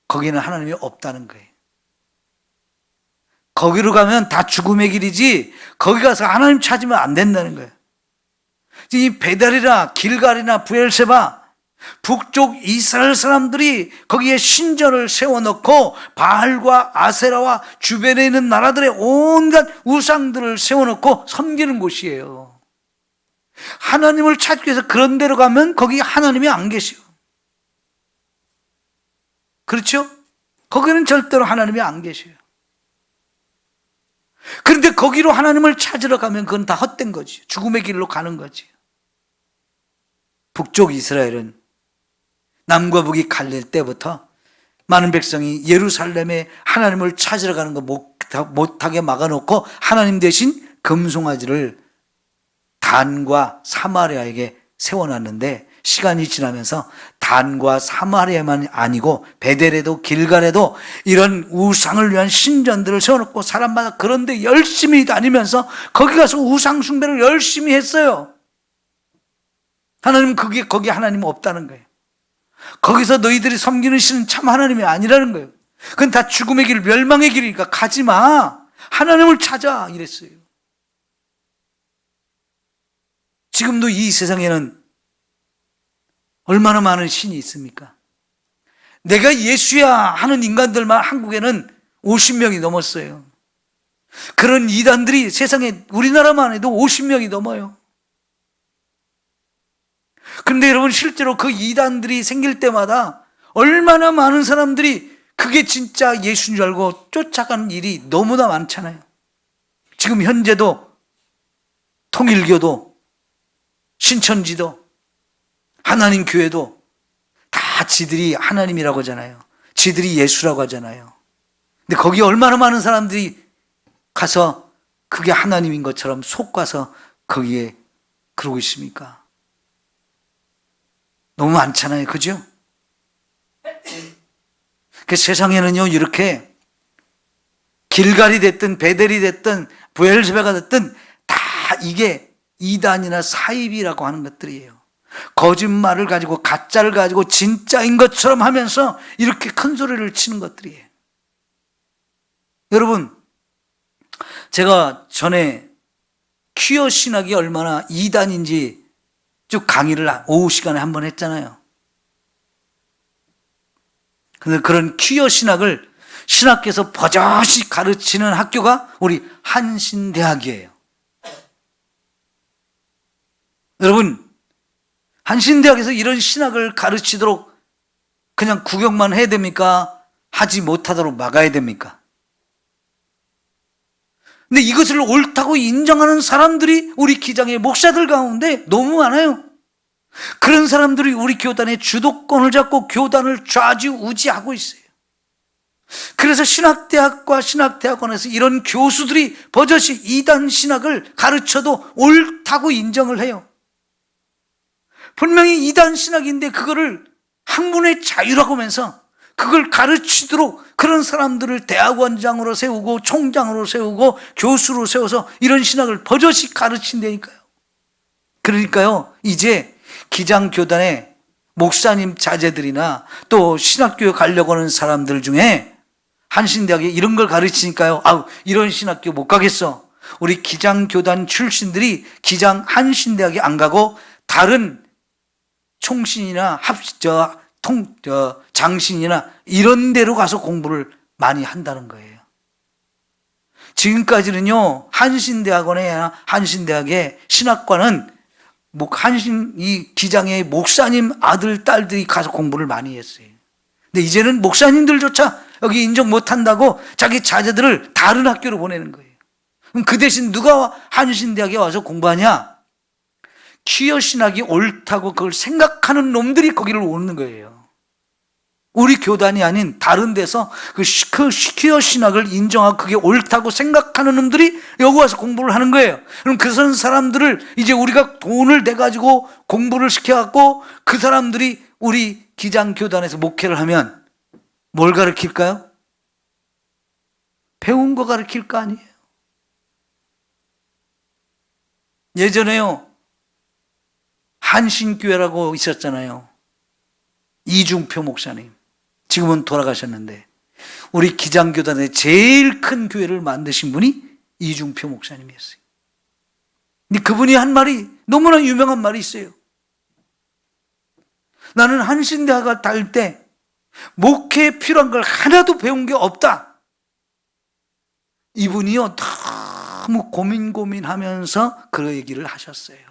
거기는 하나님이 없다는 거예요. 거기로 가면 다 죽음의 길이지 거기 가서 하나님 찾으면 안 된다는 거예요. 이 베델이나 길갈이나 브엘세바, 북쪽 이스라엘 사람들이 거기에 신전을 세워놓고 바알과 아세라와 주변에 있는 나라들의 온갖 우상들을 세워놓고 섬기는 곳이에요. 하나님을 찾기 위해서 그런 데로 가면 거기 하나님이 안 계셔. 그렇죠? 거기는 절대로 하나님이 안 계셔요. 그런데 거기로 하나님을 찾으러 가면 그건 다 헛된 거지. 죽음의 길로 가는 거지. 북쪽 이스라엘은 남과 북이 갈릴 때부터 많은 백성이 예루살렘에 하나님을 찾으러 가는 거 못하게 막아놓고 하나님 대신 금송아지를 단과 사마리아에게 세워놨는데, 시간이 지나면서 단과 사마리아만 아니고 베델에도 길갈에도 이런 우상을 위한 신전들을 세워놓고 사람마다 그런데 열심히 다니면서 거기 가서 우상 숭배를 열심히 했어요. 하나님은 거기 하나님 없다는 거예요. 거기서 너희들이 섬기는 신은 참 하나님이 아니라는 거예요. 그건 다 죽음의 길, 멸망의 길이니까 가지 마. 하나님을 찾아 이랬어요. 지금도 이 세상에는 얼마나 많은 신이 있습니까? 내가 예수야 하는 인간들만 한국에는 50명이 넘었어요. 그런 이단들이 세상에 우리나라만 해도 50명이 넘어요. 그런데 여러분, 실제로 그 이단들이 생길 때마다 얼마나 많은 사람들이 그게 진짜 예수인 줄 알고 쫓아가는 일이 너무나 많잖아요. 지금 현재도 통일교도 신천지도 하나님 교회도 다 지들이 하나님이라고 하잖아요. 지들이 예수라고 하잖아요. 근데 거기 얼마나 많은 사람들이 가서 그게 하나님인 것처럼 속가서 거기에 그러고 있습니까? 너무 많잖아요. 그죠? 그 세상에는요, 이렇게 길갈이 됐든 베델이 됐든 브엘세바가 됐든 다 이게 이단이나 사입이라고 하는 것들이에요. 거짓말을 가지고 가짜를 가지고 진짜인 것처럼 하면서 이렇게 큰 소리를 치는 것들이에요. 여러분, 제가 전에 퀴어 신학이 얼마나 이단인지 쭉 강의를 오후 시간에 한번 했잖아요. 근데 그런 퀴어 신학을 신학계에서 버젓이 가르치는 학교가 우리 한신대학이에요. 여러분, 한신대학에서 이런 신학을 가르치도록 그냥 구경만 해야 됩니까? 하지 못하도록 막아야 됩니까? 근데 이것을 옳다고 인정하는 사람들이 우리 기장의 목사들 가운데 너무 많아요. 그런 사람들이 우리 교단의 주도권을 잡고 교단을 좌지우지하고 있어요. 그래서 신학대학과 신학대학원에서 이런 교수들이 버젓이 이단 신학을 가르쳐도 옳다고 인정을 해요. 분명히 이단 신학인데 그거를 학문의 자유라고 하면서 그걸 가르치도록 그런 사람들을 대학원장으로 세우고 총장으로 세우고 교수로 세워서 이런 신학을 버젓이 가르친다니까요. 그러니까요, 이제 기장교단의 목사님 자제들이나 또 신학교에 가려고 하는 사람들 중에 한신대학에 이런 걸 가르치니까요, 이런 신학교 못 가겠어. 우리 기장교단 출신들이 기장 한신대학에 안 가고 다른 총신이나 장신이나 이런 데로 가서 공부를 많이 한다는 거예요. 지금까지는요, 한신대학의 신학과는 이 기장의 목사님 아들, 딸들이 가서 공부를 많이 했어요. 근데 이제는 목사님들조차 여기 인정 못 한다고 자기 자제들을 다른 학교로 보내는 거예요. 그럼 그 대신 누가 한신대학에 와서 공부하냐? 퀴어 신학이 옳다고 그걸 생각하는 놈들이 거기를 오는 거예요. 우리 교단이 아닌 다른 데서 그 퀴어 신학을 인정하고 그게 옳다고 생각하는 놈들이 여기 와서 공부를 하는 거예요. 그럼 그런 사람들을 이제 우리가 돈을 내가지고 공부를 시켜갖고 그 사람들이 우리 기장교단에서 목회를 하면 뭘 가르칠까요? 배운 거 가르칠 거 아니에요. 예전에요, 한신교회라고 있었잖아요. 이중표 목사님. 지금은 돌아가셨는데 우리 기장교단의 제일 큰 교회를 만드신 분이 이중표 목사님이었어요. 근데 그분이 한 말이 너무나 유명한 말이 있어요. 나는 한신대학을 다닐 때 목회에 필요한 걸 하나도 배운 게 없다. 이분이요, 너무 고민하면서 그 얘기를 하셨어요.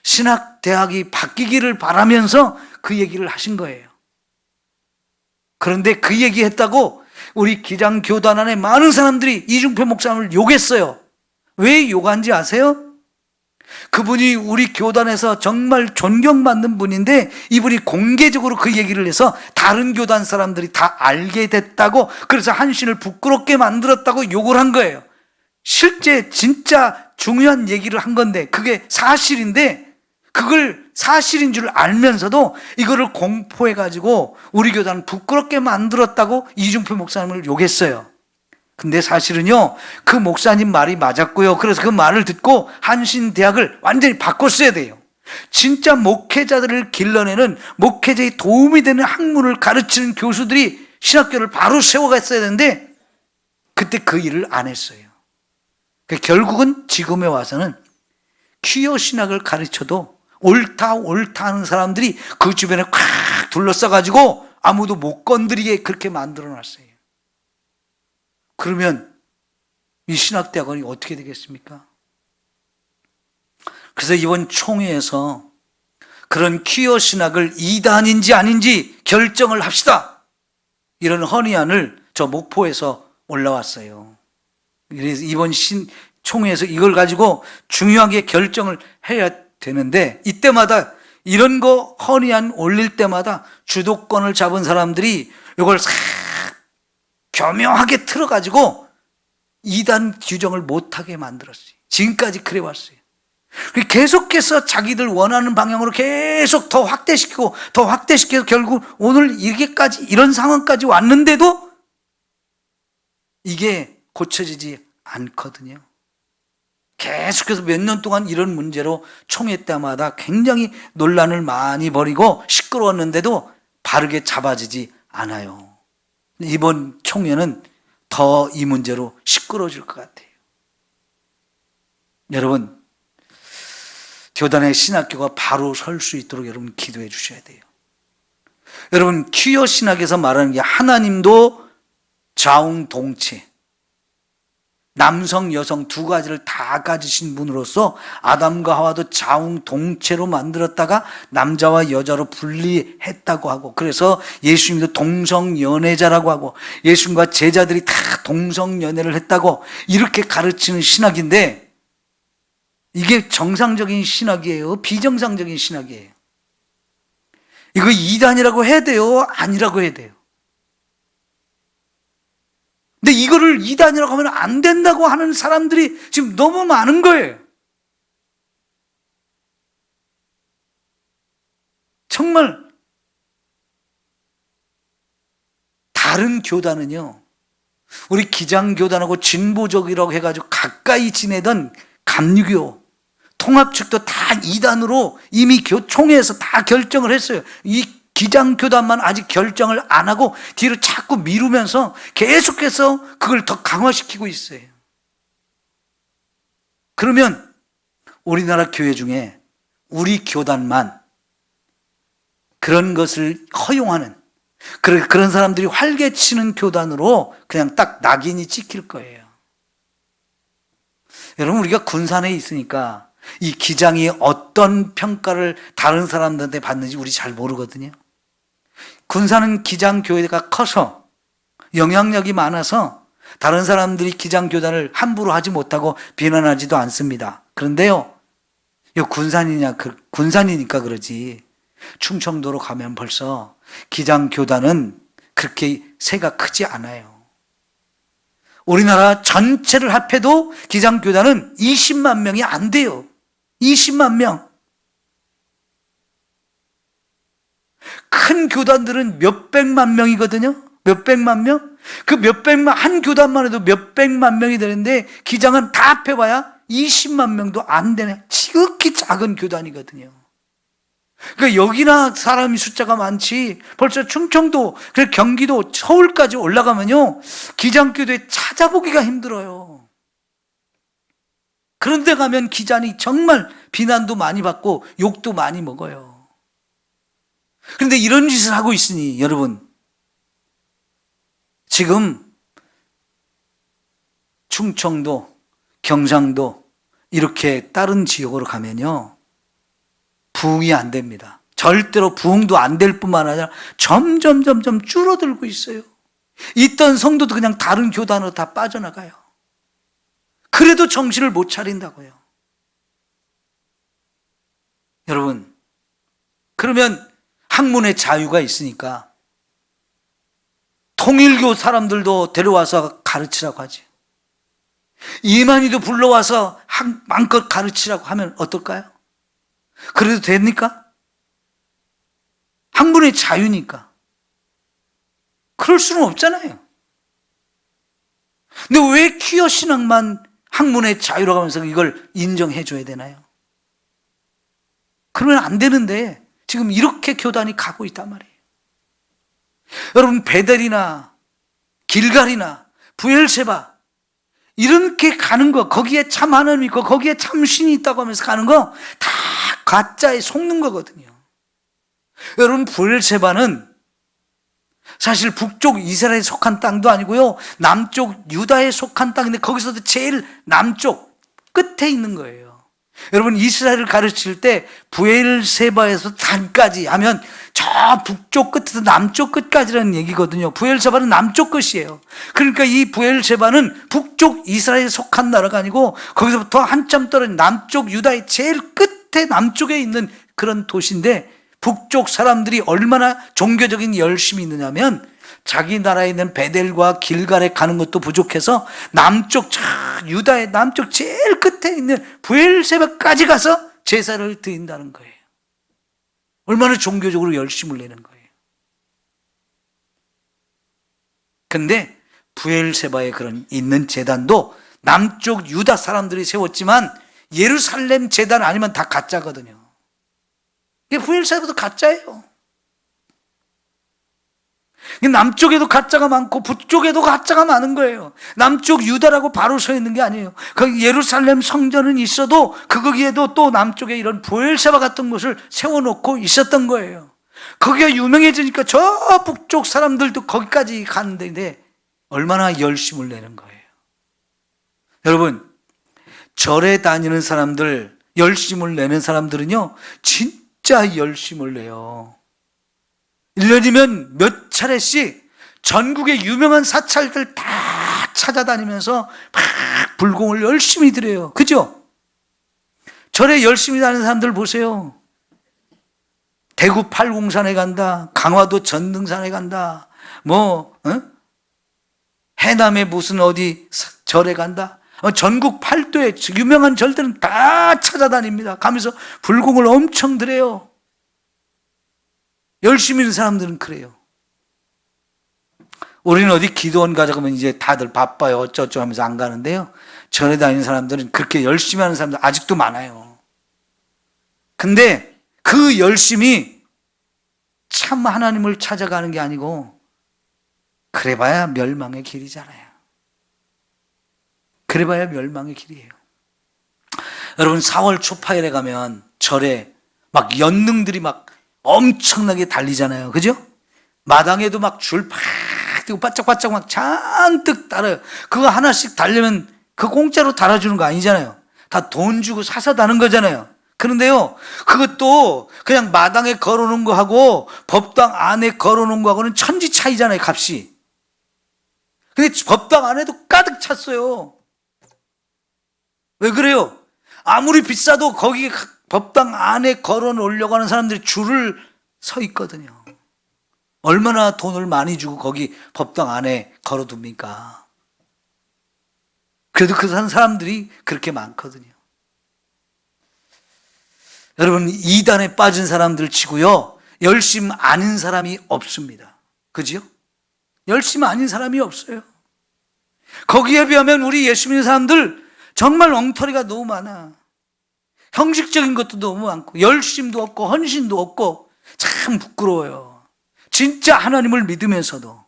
신학대학이 바뀌기를 바라면서 그 얘기를 하신 거예요. 그런데 그 얘기했다고 우리 기장교단 안에 많은 사람들이 이중표 목사님을 욕했어요. 왜 욕한지 아세요? 그분이 우리 교단에서 정말 존경받는 분인데 이분이 공개적으로 그 얘기를 해서 다른 교단 사람들이 다 알게 됐다고, 그래서 한신을 부끄럽게 만들었다고 욕을 한 거예요. 실제 진짜 중요한 얘기를 한 건데 그게 사실인데, 그걸 사실인 줄 알면서도 이거를 공포해가지고 우리 교단을 부끄럽게 만들었다고 이중표 목사님을 욕했어요. 근데 사실은요, 그 목사님 말이 맞았고요. 그래서 그 말을 듣고 한신대학을 완전히 바꿨어야 돼요. 진짜 목회자들을 길러내는, 목회자에 도움이 되는 학문을 가르치는 교수들이 신학교를 바로 세워갔어야 되는데 그때 그 일을 안 했어요. 결국은 지금에 와서는 퀴어 신학을 가르쳐도 옳다 하는 사람들이 그 주변에 콱 둘러싸가지고 아무도 못 건드리게 그렇게 만들어놨어요. 그러면 이 신학대학원이 어떻게 되겠습니까? 그래서 이번 총회에서 그런 퀴어 신학을 이단인지 아닌지 결정을 합시다, 이런 헌의안을 저 목포에서 올라왔어요. 그래서 이번 총회에서 이걸 가지고 중요하게 결정을 해야 되는데, 이때마다 이런 거 헌의안 올릴 때마다 주도권을 잡은 사람들이 이걸 싹 교묘하게 틀어가지고 이단 규정을 못하게 만들었어요. 지금까지 그래 왔어요. 계속해서 자기들 원하는 방향으로 계속 더 확대시켜서 결국 오늘 이렇게까지, 이런 상황까지 왔는데도 이게 고쳐지지 않거든요. 계속해서 몇 년 동안 이런 문제로 총회 때마다 굉장히 논란을 많이 벌이고 시끄러웠는데도 바르게 잡아지지 않아요. 이번 총회는 더 이 문제로 시끄러워질 것 같아요. 여러분, 교단의 신학교가 바로 설 수 있도록 여러분 기도해 주셔야 돼요. 여러분, 퀴어 신학에서 말하는 게 하나님도 자웅동체, 남성, 여성 두 가지를 다 가지신 분으로서 아담과 하와도 자웅동체로 만들었다가 남자와 여자로 분리했다고 하고, 그래서 예수님도 동성연애자라고 하고 예수님과 제자들이 다 동성연애를 했다고 이렇게 가르치는 신학인데, 이게 정상적인 신학이에요? 비정상적인 신학이에요? 이거 이단이라고 해야 돼요? 아니라고 해야 돼요? 근데 이거를 이단이라고 하면 안 된다고 하는 사람들이 지금 너무 많은 거예요. 정말 다른 교단은요, 우리 기장교단하고 진보적이라고 해가지고 가까이 지내던 감리교 통합 측도 다 이단으로 이미 총회에서 다 결정을 했어요. 이 기장교단만 아직 결정을 안 하고 뒤로 자꾸 미루면서 계속해서 그걸 더 강화시키고 있어요. 그러면 우리나라 교회 중에 우리 교단만 그런 것을 허용하는, 그런 사람들이 활개치는 교단으로 그냥 딱 낙인이 찍힐 거예요. 여러분, 우리가 군산에 있으니까 이 기장이 어떤 평가를 다른 사람들한테 받는지 우리 잘 모르거든요. 군산은 기장교회가 커서 영향력이 많아서 다른 사람들이 기장교단을 함부로 하지 못하고 비난하지도 않습니다. 그런데요, 이 군산이니까 그러지 충청도로 가면 벌써 기장교단은 그렇게 세가 크지 않아요. 우리나라 전체를 합해도 기장교단은 20만 명이 안 돼요. 20만 명. 큰 교단들은 몇백만 명이거든요. 몇백만 명? 그 한 교단만 해도 몇백만 명이 되는데 기장은 다 합해봐야 20만 명도 안 되네. 지극히 작은 교단이거든요. 그러니까 여기나 사람이 숫자가 많지, 벌써 충청도, 경기도, 서울까지 올라가면요, 기장교도에 찾아보기가 힘들어요. 그런데 가면 기장이 정말 비난도 많이 받고 욕도 많이 먹어요. 그런데 이런 짓을 하고 있으니 여러분, 지금 충청도, 경상도 이렇게 다른 지역으로 가면요, 부흥이 안 됩니다. 절대로 부흥도 안 될 뿐만 아니라 점점 줄어들고 있어요. 있던 성도도 그냥 다른 교단으로 다 빠져나가요. 그래도 정신을 못 차린다고요. 여러분, 그러면 학문의 자유가 있으니까 통일교 사람들도 데려와서 가르치라고 하죠. 이만희도 불러와서 마음껏 가르치라고 하면 어떨까요? 그래도 됩니까? 학문의 자유니까. 그럴 수는 없잖아요. 근데 왜 퀴어 신앙만 학문의 자유라고 하면서 이걸 인정해 줘야 되나요? 그러면 안 되는데 지금 이렇게 교단이 가고 있단 말이에요. 여러분, 베델이나 길갈이나 부엘세바 이렇게 가는 거, 거기에 참 하나님이 있고 거기에 참 신이 있다고 하면서 가는 거 다 가짜에 속는 거거든요. 여러분, 부엘세바는 사실 북쪽 이스라엘에 속한 땅도 아니고요, 남쪽 유다에 속한 땅인데 거기서도 제일 남쪽 끝에 있는 거예요. 여러분, 이스라엘을 가르칠 때 부엘세바에서 단까지 하면 저 북쪽 끝에서 남쪽 끝까지라는 얘기거든요. 부엘세바는 남쪽 끝이에요. 그러니까 이 부엘세바는 북쪽 이스라엘에 속한 나라가 아니고 거기서부터 한참 떨어진 남쪽 유다의 제일 끝에 남쪽에 있는 그런 도시인데, 북쪽 사람들이 얼마나 종교적인 열심이 있느냐면 자기 나라에 있는 베델과 길갈에 가는 것도 부족해서 남쪽 유다의 남쪽 제일 끝에 있는 부엘세바까지 가서 제사를 드린다는 거예요. 얼마나 종교적으로 열심을 내는 거예요. 근데 부엘세바에 그런 있는 제단도 남쪽 유다 사람들이 세웠지만 예루살렘 제단 아니면 다 가짜거든요. 부엘세바도 가짜예요. 남쪽에도 가짜가 많고 북쪽에도 가짜가 많은 거예요. 남쪽 유다라고 바로 서 있는 게 아니에요. 거기 예루살렘 성전은 있어도 거기에도 또 남쪽에 이런 부엘세바 같은 곳을 세워놓고 있었던 거예요. 거기가 유명해지니까 저 북쪽 사람들도 거기까지 가는데 얼마나 열심을 내는 거예요. 여러분, 절에 다니는 사람들, 열심을 내는 사람들은요 진짜 열심을 내요. 1년이면 몇 차례씩 전국의 유명한 사찰들 다 찾아다니면서 막 불공을 열심히 드려요. 그죠? 절에 열심히 다니는 사람들 보세요. 대구 팔공산에 간다, 강화도 전등산에 간다, 해남의 무슨 어디 절에 간다, 전국 팔도의 유명한 절들은 다 찾아다닙니다. 가면서 불공을 엄청 드려요. 열심히 있는 사람들은 그래요. 우리는 어디 기도원 가자고 하면 이제 다들 바빠요, 어쩌고 하면서 안 가는데요, 절에 다니는 사람들은 그렇게 열심히 하는 사람들 아직도 많아요. 근데 그 열심이 참 하나님을 찾아가는 게 아니고 그래봐야 멸망의 길이잖아요. 그래봐야 멸망의 길이에요. 여러분, 4월 초파일에 가면 절에 막 연능들이 막 엄청나게 달리잖아요. 그죠? 마당에도 막 줄 팍 뛰고 바짝바짝 막 잔뜩 달아요. 그거 하나씩 달려면 그 공짜로 달아주는 거 아니잖아요. 다 돈 주고 사서 다는 거잖아요. 그런데요, 그것도 그냥 마당에 걸어놓은 거하고 법당 안에 걸어놓은 거하고는 천지 차이잖아요, 값이. 근데 법당 안에도 가득 찼어요. 왜 그래요? 아무리 비싸도 거기 법당 안에 걸어 놓으려고 하는 사람들이 줄을 서 있거든요. 얼마나 돈을 많이 주고 거기 법당 안에 걸어 둡니까? 그래도 그 사람들이 그렇게 많거든요. 여러분, 이단에 빠진 사람들 치고요, 열심 아닌 사람이 없습니다. 그지요? 열심 아닌 사람이 없어요. 거기에 비하면 우리 예수 믿는 사람들 정말 엉터리가 너무 많아. 형식적인 것도 너무 많고 열심도 없고 헌신도 없고 참 부끄러워요. 진짜 하나님을 믿으면서도,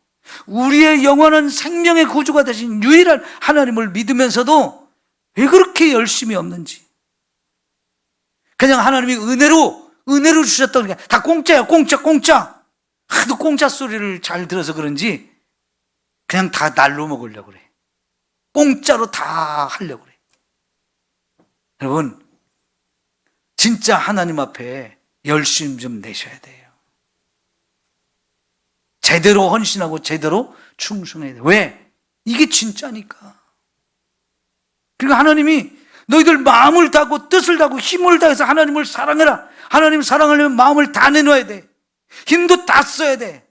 우리의 영원한 생명의 구주가 되신 유일한 하나님을 믿으면서도 왜 그렇게 열심이 없는지. 그냥 하나님이 은혜로 주셨다고 그러니까 다 공짜야, 공짜. 하도 공짜 소리를 잘 들어서 그런지 그냥 다 날로 먹으려고 그래. 공짜로 다 하려고 그래. 여러분, 진짜 하나님 앞에 열심 좀 내셔야 돼요. 제대로 헌신하고 제대로 충성해야 돼요. 왜? 이게 진짜니까. 그러니까 하나님이 너희들 마음을 다하고 뜻을 다하고 힘을 다해서 하나님을 사랑해라. 하나님을 사랑하려면 마음을 다 내놓아야 돼. 힘도 다 써야 돼.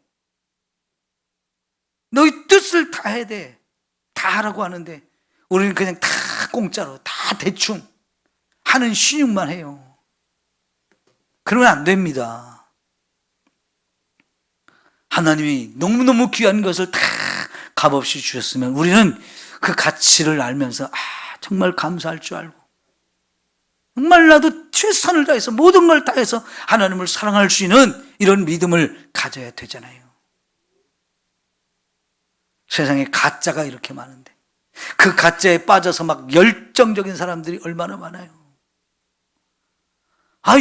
너희 뜻을 다 해야 돼. 다 하라고 하는데 우리는 그냥 다 공짜로 다 대충 하는 신용만 해요. 그러면 안 됩니다. 하나님이 너무너무 귀한 것을 다 값없이 주셨으면 우리는 그 가치를 알면서 정말 감사할 줄 알고 정말 나도 최선을 다해서 모든 걸 다해서 하나님을 사랑할 수 있는 이런 믿음을 가져야 되잖아요. 세상에 가짜가 이렇게 많은데 그 가짜에 빠져서 막 열정적인 사람들이 얼마나 많아요.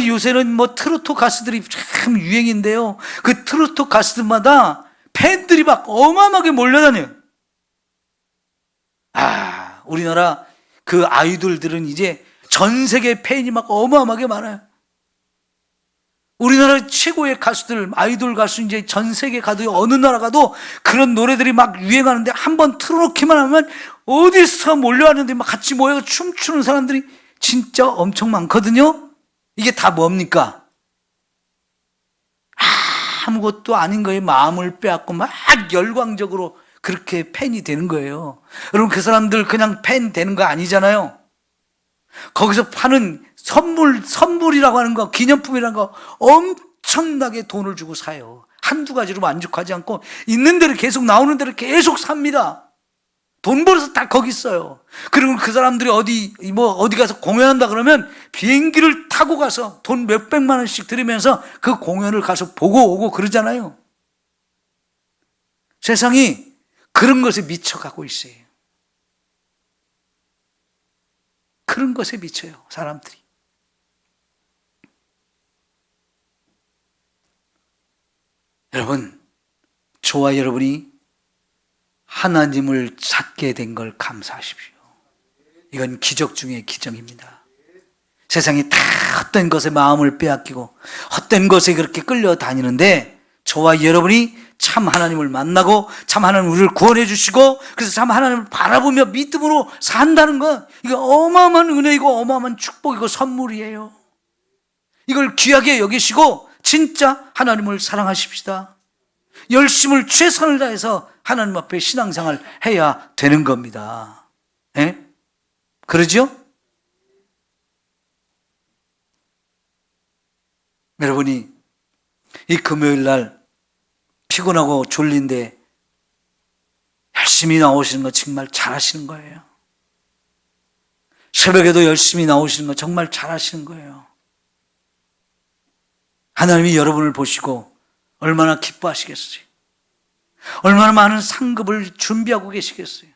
요새는 트로트 가수들이 참 유행인데요. 그 트로트 가수들마다 팬들이 막 어마어마하게 몰려다녀요. 우리나라 그 아이돌들은 이제 전 세계 팬이 막 어마어마하게 많아요. 우리나라 최고의 가수들, 아이돌 가수 이제 전 세계 가도 어느 나라 가도 그런 노래들이 막 유행하는데 한번 틀어놓기만 하면 어디서 몰려왔는데 막 같이 모여서 춤추는 사람들이 진짜 엄청 많거든요. 이게 다 뭡니까? 아무것도 아닌 거에 마음을 빼앗고 막 열광적으로 그렇게 팬이 되는 거예요. 여러분 그 사람들 그냥 팬 되는 거 아니잖아요. 거기서 파는 선물이라고 하는 거, 기념품이라는 거 엄청나게 돈을 주고 사요. 한두 가지로 만족하지 않고 있는 대로 계속 나오는 대로 계속 삽니다. 돈 벌어서 다 거기 있어요. 그리고 그 사람들이 어디 가서 공연한다 그러면 비행기를 타고 가서 돈 몇백만 원씩 들이면서 그 공연을 가서 보고 오고 그러잖아요. 세상이 그런 것에 미쳐가고 있어요. 그런 것에 미쳐요, 사람들이. 여러분, 저와 여러분이 하나님을 찾게 된 걸 감사하십시오. 이건 기적 중의 기적입니다. 세상이 다 헛된 것에 마음을 빼앗기고 헛된 것에 그렇게 끌려다니는데 저와 여러분이 참 하나님을 만나고 참 하나님 우리를 구원해 주시고 그래서 참 하나님을 바라보며 믿음으로 산다는 건 이거 어마어마한 은혜이고 어마어마한 축복이고 선물이에요. 이걸 귀하게 여기시고 진짜 하나님을 사랑하십시다. 열심을 최선을 다해서 하나님 앞에 신앙생활 해야 되는 겁니다. 예? 그러죠? 여러분이 이 금요일 날 피곤하고 졸린데 열심히 나오시는 거 정말 잘하시는 거예요. 새벽에도 열심히 나오시는 거 정말 잘하시는 거예요. 하나님이 여러분을 보시고 얼마나 기뻐하시겠어요. 얼마나 많은 상급을 준비하고 계시겠어요.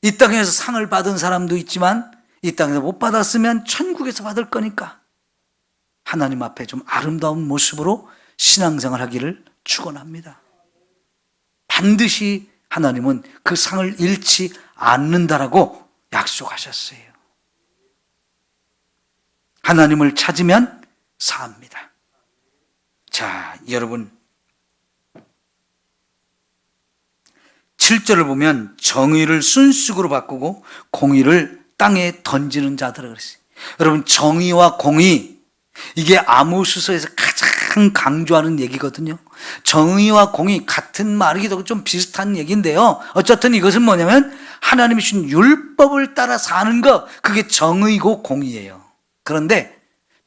이 땅에서 상을 받은 사람도 있지만 이 땅에서 못 받았으면 천국에서 받을 거니까 하나님 앞에 좀 아름다운 모습으로 신앙생활 하기를 축원합니다. 반드시 하나님은 그 상을 잃지 않는다라고 약속하셨어요. 하나님을 찾으면 삽니다. 자, 여러분 7절을 보면 정의를 순식으로 바꾸고 공의를 땅에 던지는 자들을 그랬어요. 여러분 정의와 공의 이게 아모스서에서 가장 강조하는 얘기거든요. 정의와 공의 같은 말이기도 하고 좀 비슷한 얘기인데요. 어쨌든 이것은 뭐냐면 하나님이 주신 율법을 따라 사는 것 그게 정의고 공의예요. 그런데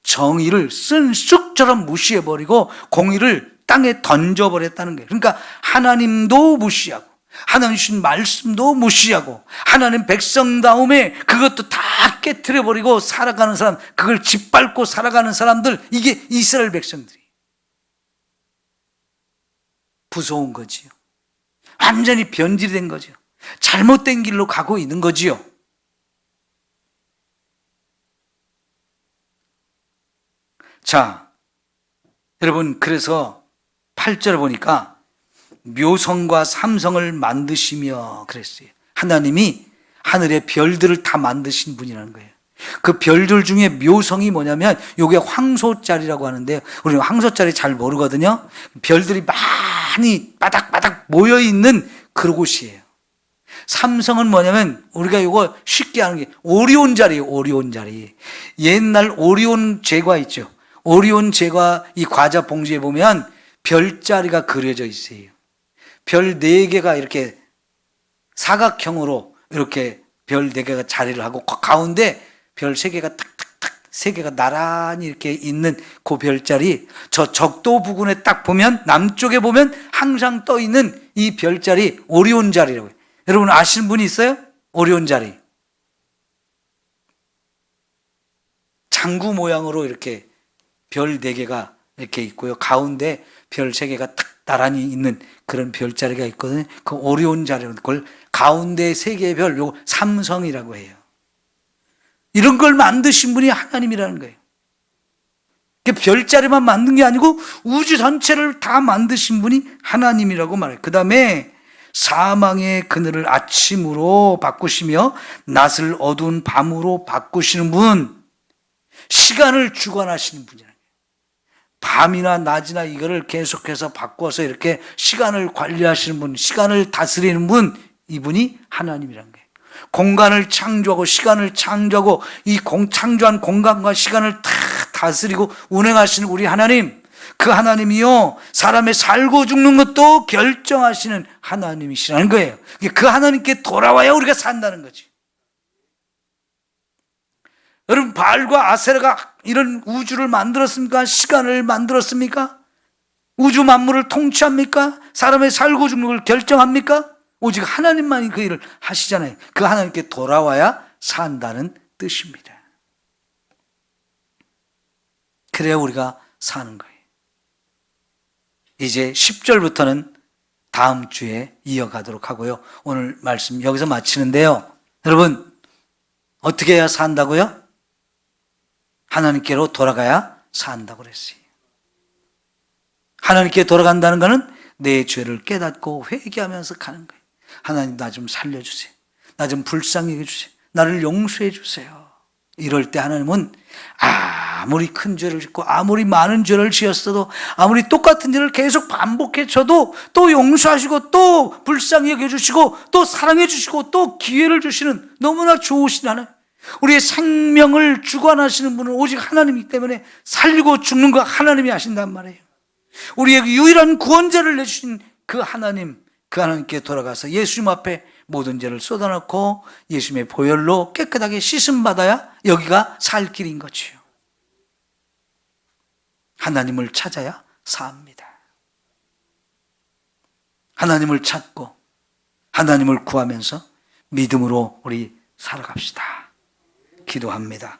정의를 쓴 쑥처럼 무시해버리고 공의를 땅에 던져버렸다는 거예요. 그러니까 하나님도 무시하고 하나님 주신 말씀도 무시하고 하나님 백성다움에 그것도 다 깨트려버리고 살아가는 사람, 그걸 짓밟고 살아가는 사람들, 이게 이스라엘 백성들이 무서운 거지요. 완전히 변질이 된 거죠. 잘못된 길로 가고 있는 거지요. 자, 여러분 그래서 8절을 보니까 묘성과 삼성을 만드시며 그랬어요. 하나님이 하늘의 별들을 다 만드신 분이라는 거예요. 그 별들 중에 묘성이 뭐냐면 요게 황소짜리라고 하는데요. 우리는 황소짜리 잘 모르거든요. 별들이 많이 바닥바닥 모여있는 그곳이에요. 삼성은 뭐냐면 우리가 이거 쉽게 하는 게 오리온 자리예요. 오리온 자리. 옛날 오리온 제과 있죠. 오리온 제과 이 과자 봉지에 보면 별자리가 그려져 있어요. 별 4개가 이렇게 사각형으로 이렇게 별 4개가 자리를 하고 가운데 별 3개가 탁탁탁 3개가 나란히 이렇게 있는 그 별자리, 저 적도 부근에 딱 보면 남쪽에 보면 항상 떠 있는 이 별자리 오리온 자리라고 해요. 여러분 아시는 분이 있어요? 오리온 자리. 장구 모양으로 이렇게 별 4개가 이렇게 있고요. 가운데 별 3개가 탁 나란히 있는 그런 별자리가 있거든요. 그 오리온 자리로 그걸 가운데 3개의 별, 요거 삼성이라고 해요. 이런 걸 만드신 분이 하나님이라는 거예요. 별자리만 만든 게 아니고 우주 전체를 다 만드신 분이 하나님이라고 말해요. 그 다음에 사망의 그늘을 아침으로 바꾸시며 낮을 어두운 밤으로 바꾸시는 분, 시간을 주관하시는 분이라는 거예요. 밤이나 낮이나 이거를 계속해서 바꿔서 이렇게 시간을 관리하시는 분, 시간을 다스리는 분, 이분이 하나님이라는 거예요. 공간을 창조하고 시간을 창조하고 이 창조한 공간과 시간을 다 다스리고 운행하시는 우리 하나님, 그 하나님이요 사람의 살고 죽는 것도 결정하시는 하나님이시라는 거예요. 그 하나님께 돌아와야 우리가 산다는 거지. 여러분, 바알과 아세라가 이런 우주를 만들었습니까? 시간을 만들었습니까? 우주 만물을 통치합니까? 사람의 살고 죽는 걸 결정합니까? 오직 하나님만이 그 일을 하시잖아요. 그 하나님께 돌아와야 산다는 뜻입니다. 그래야 우리가 사는 거예요. 이제 10절부터는 다음 주에 이어가도록 하고요. 오늘 말씀 여기서 마치는데요. 여러분, 어떻게 해야 산다고요? 하나님께로 돌아가야 산다고 그랬어요. 하나님께 돌아간다는 것은 내 죄를 깨닫고 회개하면서 가는 거예요. 하나님, 나 좀 살려주세요. 나 좀 불쌍히 해주세요. 나를 용서해 주세요. 이럴 때 하나님은 아무리 큰 죄를 짓고 아무리 많은 죄를 지었어도 아무리 똑같은 죄를 계속 반복해 쳐도 또 용서하시고 또 불쌍히 여겨주시고 또 사랑해 주시고 또 기회를 주시는 너무나 좋으신 하나님, 우리의 생명을 주관하시는 분은 오직 하나님이기 때문에 살리고 죽는 거 하나님이 하신단 말이에요. 우리에게 유일한 구원자를 내주신 그 하나님, 그 하나님께 돌아가서 예수님 앞에 모든 죄를 쏟아놓고 예수님의 보혈로 깨끗하게 씻음받아야 여기가 살 길인 거지요. 하나님을 찾아야 삽니다. 하나님을 찾고 하나님을 구하면서 믿음으로 우리 살아갑시다. 기도합니다.